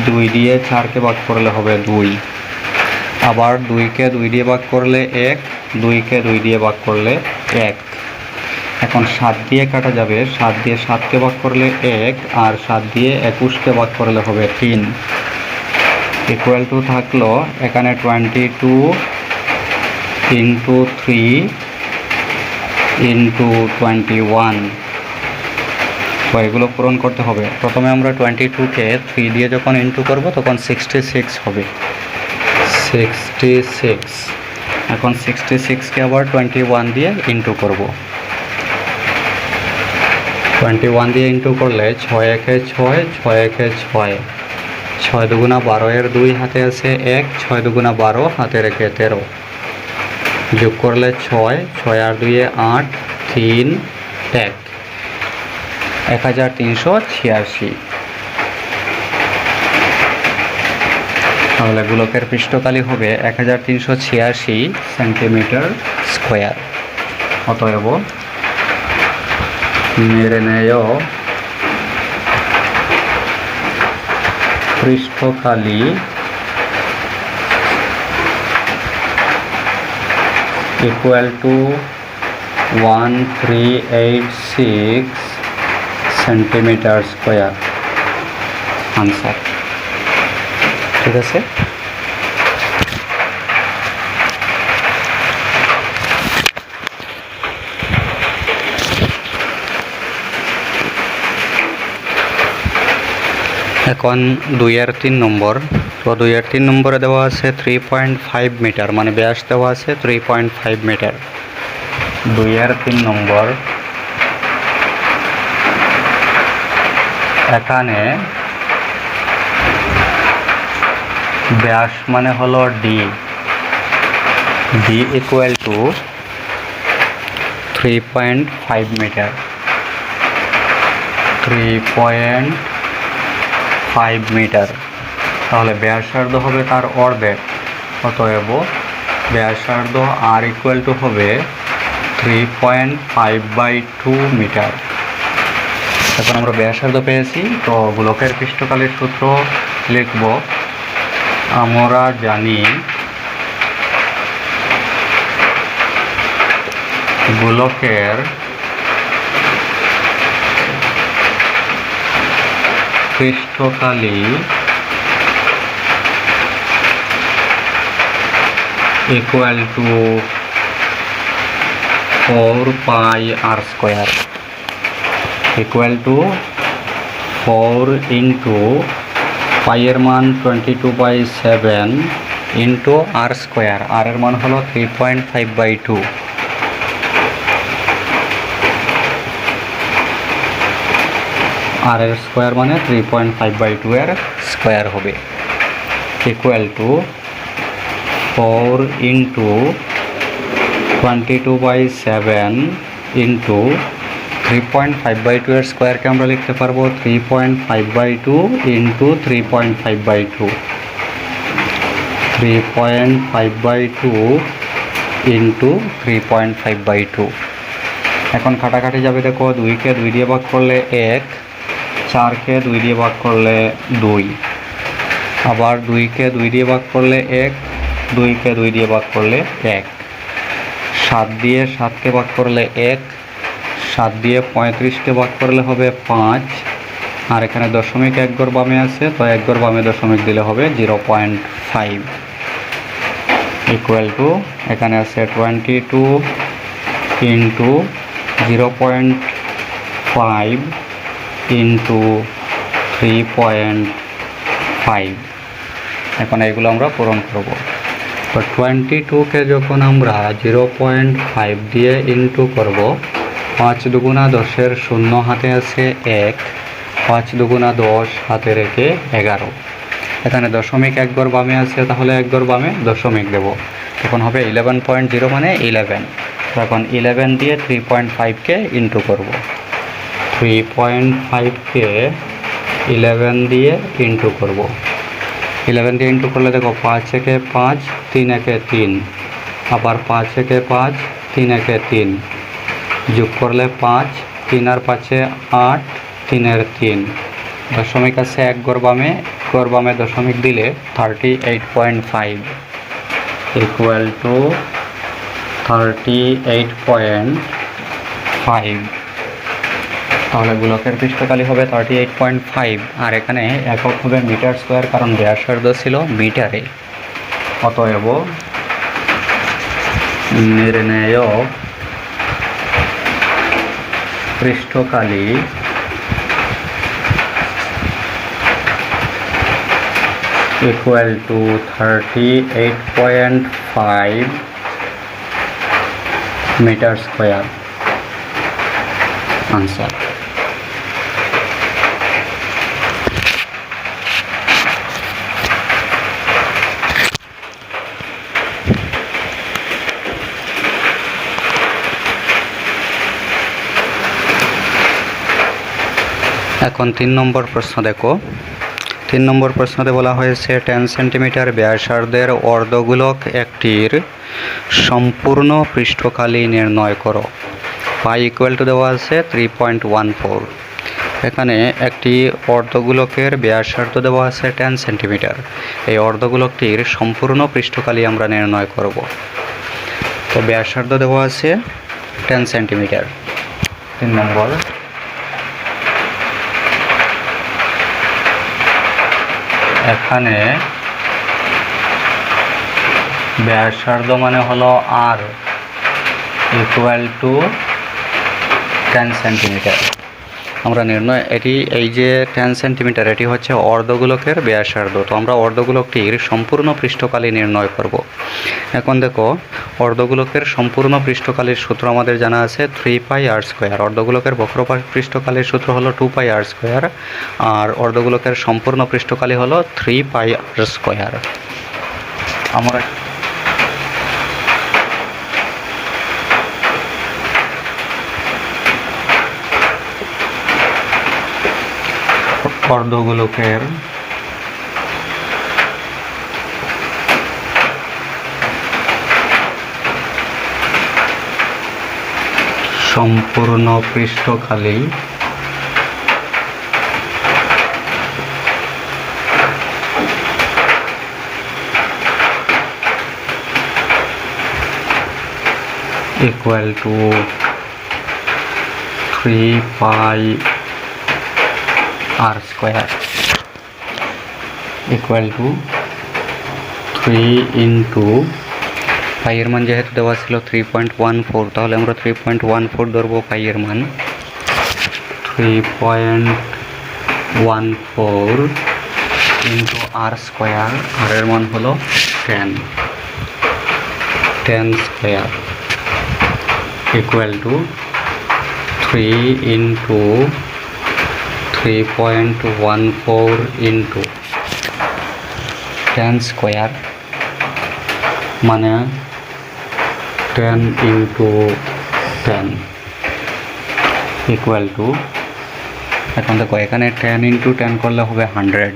2 দিয়ে 4কে ভাগ করলে হবে 2, আবার 2কে 2 দিয়ে ভাগ করলে 1, 2কে 2 দিয়ে ভাগ করলে 1। এখন 7 দিয়ে কাটা যাবে, 7 দিয়ে 7কে ভাগ করলে 1, আর 7 দিয়ে 21কে ভাগ করলে হবে 3, ইকুয়াল টু থাকলো এখানে 22 ইন্টু 3 ইন্টু 21। তো এগুলো পূরণ করতে হবে। প্রথমে আমরা 22কে 3 দিয়ে যখন ইন্টু করব তখন 66 হবে, 66। এখন 66কে আবার 21 দিয়ে ইন্টু করব, 21 দিয়ে ইন্টু করলে 6 একে 6, 6 একে 6, 6 দুগুণা 12 এর 2 হাতে আছে 1, 6 দুগুণা 12 হাতের একে 13, যোগ করলে 6, 6 আর 2 এ 8, 3, 1, 1386। তাহলে গোলকের পৃষ্ঠকালি হবে 1386 সেন্টিমিটার স্কোয়ার। অতএব নির্ণেয় পৃষ্ঠকালি equal to 1386 centimetre square. Answer. ঠিক আছে। এখন 2-3 নম্বর। তো 2-3 নম্বরে দেওয়া আছে 3.5 মিটার, মানে ব্যাস দেওয়া আছে 3.5 মিটার। 2-3 নম্বর, এখানে ব্যাস মানে হলো D, D equal to 3.5 metre, 3.5 metre. তাহলে ব্যাসার্ধ হবে তার অর্ধেক, অতএব ব্যাসার্ধ আর ইকুয়াল টু হবে 3.5/2 মিটার। এখন আমরা ব্যাসার্ধ পেয়েছি, তো গোলকের পৃষ্ঠকালের সূত্র লিখব। আমরা জানি গোলকের পৃষ্ঠকালি equal to 4πr², equal to 4 into pi এর মান 22/7 ইন্টু r², আর এর মান হলো 3.5/2। আর এর স্কোয়ার মানে 3.5/2 এর স্কোয়ার হবে, ইকুয়াল টু 4 ইন্টু 22/7 ইন্টু 3.5/2 এর স্কোয়ারকে আমরা লিখতে পারবো 3.5/2 ইন্টু 3.5/2, 3.5/2 ইন্টু 3.5/2। এখন কাটাকাটি যাবে, দেখো 2কে 2 দিয়ে ভাগ করলে 1, 4কে 2 দিয়ে ভাগ করলে 2, আবার 2কে 2 দিয়ে ভাগ করলে 1, 2কে 2 দিয়ে ভাগ করলে 1, 7 দিয়ে 7কে ভাগ করলে 1, 7 দিয়ে 35কে ভাগ করলে হবে 5, আর এখানে দশমিক 1 ঘর বামে আছে, তো 1 ঘর বামে দশমিক দিলে হবে 0.5, ইকুয়াল টু এখানে আছে 22 ইন্টু 0.5 ইন্টু 3.5। এখন এগুলো আমরা পূরণ করব। তো 22কে যখন আমরা 0.5 দিয়ে ইন্টু করব, 5 দুগুণা 10-এর শূন্য হাতে আছে 1, 5 দুগুণা 10 হাতে রেখে 11। এখানে দশমিক এক ঘর বামে আছে, তাহলে এক ঘর বামে দশমিক দেব, তখন হবে 11.0 মানে 11। তখন 11 দিয়ে 3.5কে ইন্টু করব, 3.5কে 11 দিয়ে ইন্টু করব। 11 দিয়ে ইন্টু করলে দেখো 5 একে 5, 3 একে 3, আবার 5 একে 5, 3 একে 3, যোগ করলে 5, 3 আর 5-এ 8, 3 এর 3, দশমিক আছে এক ঘর বামে দশমিক দিলে 38.5 ইকুয়াল টু 38.5। তাহলে গোলকের পৃষ্ঠকালি হবে 38.5, আর এখানে একক হবে মিটার স্কোয়ার, কারণ ব্যাসার্ধ ছিল মিটারে। অতএব নির্ণেয় পৃষ্ঠকালি equal to 38.5 metre square. Answer. এখন 3 নম্বর প্রশ্ন দেখো। 3 নম্বর প্রশ্নতে বলা হয়েছে 10 সেন্টিমিটার ব্যাসার্ধের অর্ধগোলক একটির সম্পূর্ণ পৃষ্ঠকালি নির্ণয় করো। পাই ইকুয়াল টু দেওয়া আছে 3.14। এখানে একটি অর্ধগোলকের ব্যাসার্ধ দেওয়া আছে 10 সেন্টিমিটার। এই অর্ধগোলকটির সম্পূর্ণ পৃষ্ঠকালি আমরা নির্ণয় করব। তো ব্যাসার্ধ দেওয়া আছে 10 সেন্টিমিটার। 3 নম্বর, এখানে ব্যাসার্ধ মানে হলো আর ইকুয়াল টু 10 সেন্টিমিটার। আমরা নির্ণয় এই যে 10 সেন্টিমিটার এটি হচ্ছে অর্ধগোলকের ব্যাসার্ধ। তো আমরা অর্ধগোলকটির সম্পূর্ণ পৃষ্ঠকালি নির্ণয় করব। এখন দেখো, অর্ধগোলকের সম্পূর্ণ পৃষ্ঠকালির সূত্র আমাদের জানা আছে 3πr²। অর্ধগোলকের বক্রপাত পৃষ্ঠকালির সূত্র হলো 2πr², আর অর্ধগোলকের সম্পূর্ণ পৃষ্ঠকালি হলো 3πr²। আমরা অর্ধগোলকের সম্পূর্ণ পৃষ্ঠকালি equal to 3πr² equal to 3 into পাইয়ের মান যেহেতু দেওয়া ছিল 3.14, তাহলে আমরা 3.14 ধরবো পাইয়ের মান। 3.14 ইন্টু r², আর এর মান হলো 10² ইকুয়াল টু 3 ইন্টু 3.14 ইন্টু 10² মানে 10 ইন্টু 10 ইকুয়াল টু, এখন দেখো এখানে 10 ইন্টু 10 করলে হবে 100,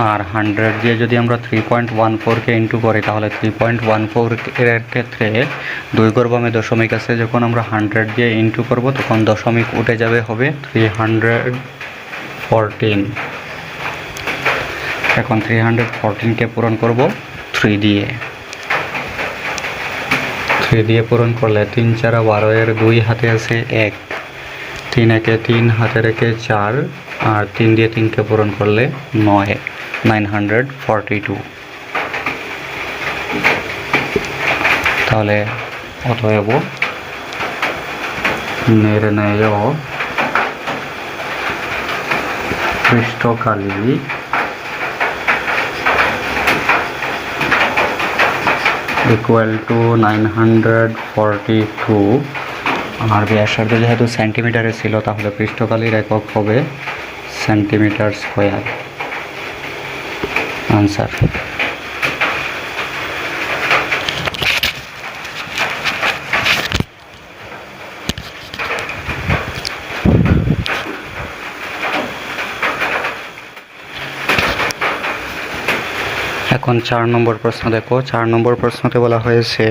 আর 100 দিয়ে যদি আমরা 3.14কে ইন্টু করি তাহলে 3.14 এর ক্ষেত্রে 2 ঘর বামে দশমিক আছে, যখন আমরা 100 দিয়ে ইন্টু করব তখন দশমিক উঠে যাবে, হবে 314। এখন 314কে পূরণ করব 3 দিয়ে। 3 দিয়ে পূরণ করলে 3 4 12 এর 2 হাতে আছে 1, 3 একে 3 হাতে রেখে 4, আর 3 দিয়ে 3কে পূরণ করলে 9, 942। তাহলে অতএব নির্ণেয় পৃষ্ঠকালি ইকুয়াল টু 942। আর ব্যাসার্ধ যেহেতু সেন্টিমিটারে ছিল তাহলে পৃষ্ঠকালির একক হবে সেন্টিমিটার স্কোয়ার। আনসার। এখন 4 নম্বর প্রশ্ন দেখো। 4 নম্বর প্রশ্নতে বলা হয়েছে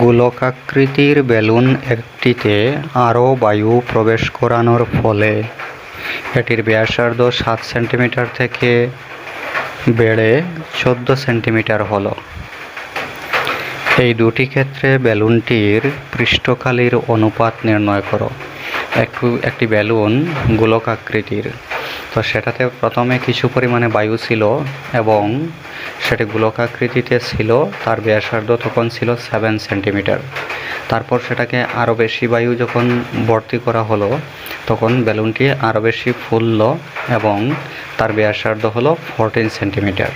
গোলকাকৃতির বেলুন একটিতে আরও বায়ু প্রবেশ করানোর ফলে এটির ব্যাসার্ধ 7 সেন্টিমিটার থেকে বেড়ে 14 সেন্টিমিটার হলো। এই দুটি ক্ষেত্রে বেলুনটির পৃষ্ঠকালির অনুপাত নির্ণয় করো। একটি বেলুন গোলকাকৃতির, তো সেটাতে প্রথমে কিছু পরিমাণে বায়ু ছিল এবং সেটি গোলকাকৃতিতে ছিল। তার ব্যাসার্ধ তখন ছিল 7 সেন্টিমিটার। তারপর সেটাকে আরও বেশি বায়ু যখন ভর্তি করা হলো তখন বেলুনটি আরও বেশি ফুলল এবং তার ব্যাসার্ধ হলো 14 সেন্টিমিটার।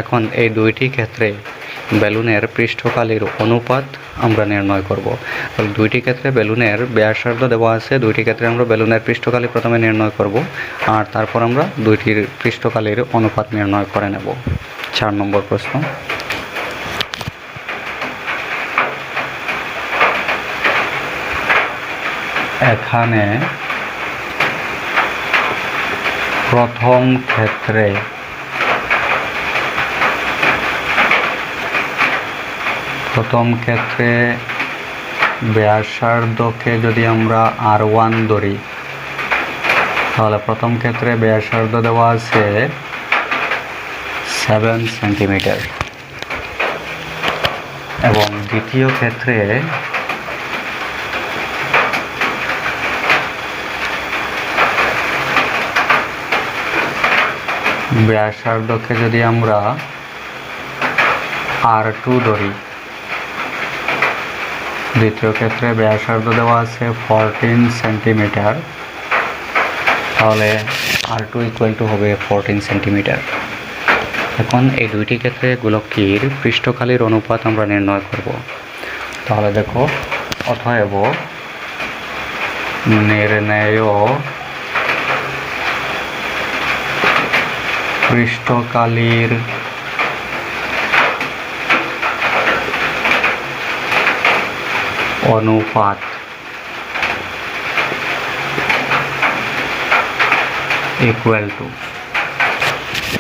এখন এই দুইটি ক্ষেত্রে বেলুনের পৃষ্ঠকালির অনুপাত আমরা নির্ণয় করব। তাহলে দুইটি ক্ষেত্রে বেলুনের ব্যাসার্ধ দেওয়া আছে, দুইটি ক্ষেত্রে আমরা বেলুনের পৃষ্ঠকালি প্রথমে নির্ণয় করব আর তারপর আমরা দুইটির পৃষ্ঠকালির অনুপাত নির্ণয় করে নেব। 4 নম্বর প্রশ্ন। এখানে প্রথম ক্ষেত্রে ব্যাসার্ধকে যদি আমরা R1 ধরি তাহলে প্রথম ক্ষেত্রে ব্যাসার্ধ দেওয়া আছে 7 সেন্টিমিটার এবং দ্বিতীয় ক্ষেত্রে ব্যাসার্ধকে যদি আমরা R2 ধরি, দ্বিতীয় ক্ষেত্রে ব্যাসার্ধ দেওয়া আছে 14 সেন্টিমিটার, তাহলে R2 ইকুয়াল টু হবে 14 সেন্টিমিটার। এখন এই দুইটি ক্ষেত্রে গোলকটির পৃষ্ঠকালির অনুপাত আমরা নির্ণয় করব। তাহলে দেখো, অতএব নির্ণেয় পৃষ্ঠকালির অনুপাত ইকুয়াল টু,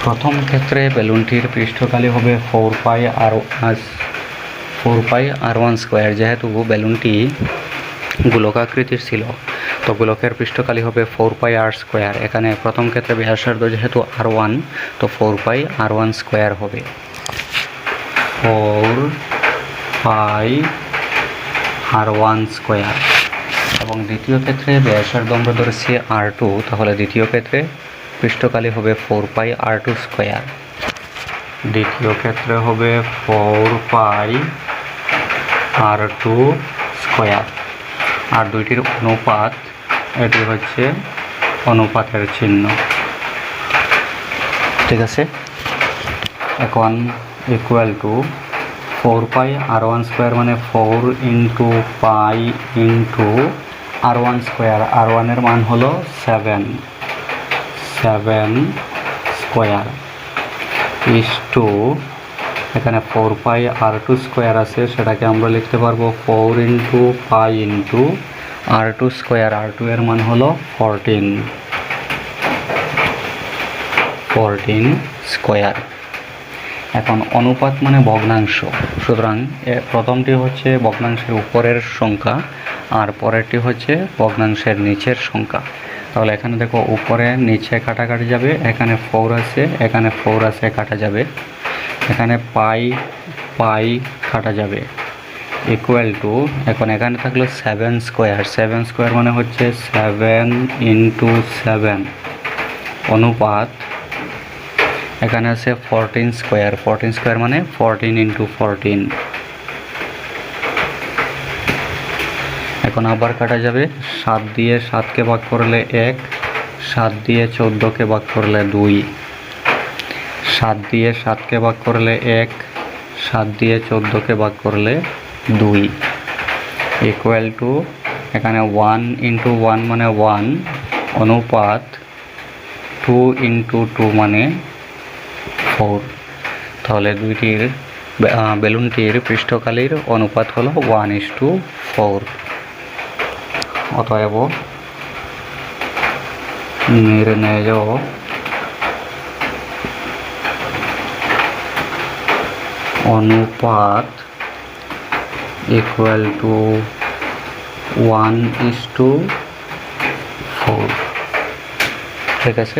প্রথম ক্ষেত্রে বেলুনটির পৃষ্ঠকালি হবে 4πr1 স্কোয়ার। যেহেতু বেলুনটি গোলকাকৃতির ছিল তো গোলকের পৃষ্ঠকালি হবে 4πr স্কোয়ার। এখানে প্রথম ক্ষেত্রে ব্যাসার্ধ যেহেতু R1 তো 4πr1 স্কোয়ার হবে 4πr1 স্কোয়ার। এবং দ্বিতীয় ক্ষেত্রে ব্যাসার্ধ আমরা ধরেছি R2, তাহলে দ্বিতীয় ক্ষেত্রে পৃষ্ঠকালি হবে 4πr2 স্কোয়ার। দ্বিতীয় ক্ষেত্রে হবে 4πr2 স্কোয়ার। আর দুইটির অনুপাত, এটি হচ্ছে অনুপাতের চিহ্ন, ঠিক আছে। এখন ইকুয়াল টু 4πr1 স্কোয়ার মানে 4 into pi into R1 square. R1 এর মান হলো 7 স্কোয়ার ইস টু, এখানে 4πr2 স্কোয়ার আছে, সেটাকে আমরা লিখতে পারবো 4 into pi into R2 square. R2 এর মান হলো 14 স্কোয়ার। এখন অনুপাত মানে ভগ্নাংশ, সুতরাং প্রথমটি হচ্ছে ভগ্নাংশের উপরের সংখ্যা আর পরেরটি হচ্ছে ভগ্নাংশের নিচের সংখ্যা। তাহলে এখানে দেখো, উপরে নিচে কাটাকাটি যাবে, এখানে 4 আছে, এখানে 4 আছে, কাটা যাবে, এখানে পাই কাটা যাবে ইকুয়াল টু, এখন এখানে থাকলো 7 স্কোয়ার। 7 স্কোয়ার মানে হচ্ছে 7 ইন্টু 7 অনুপাত, এখানে আছে 14 স্কোয়ার। 14 স্কোয়ার মানে 14 ইন্টু 14। এখন আবার কাটা যাবে, 7 দিয়ে 7কে ভাগ করলে 1, 7 দিয়ে 14কে ভাগ করলে 2, 7 দিয়ে 7কে ভাগ করলে 1, 7 দিয়ে 14কে ভাগ করলে 2 ইকুয়াল টু এখানে 1 ইন্টু 1 মানে 1 অনুপাত 2 ইন্টু 2 মানে 4। তাহলে দুইটির বেলুনটির পৃষ্ঠকালির অনুপাত হলো 1:4। অতএব নির্ণেয় অনুপাত ইকুয়াল টু 1:4। ঠিক আছে।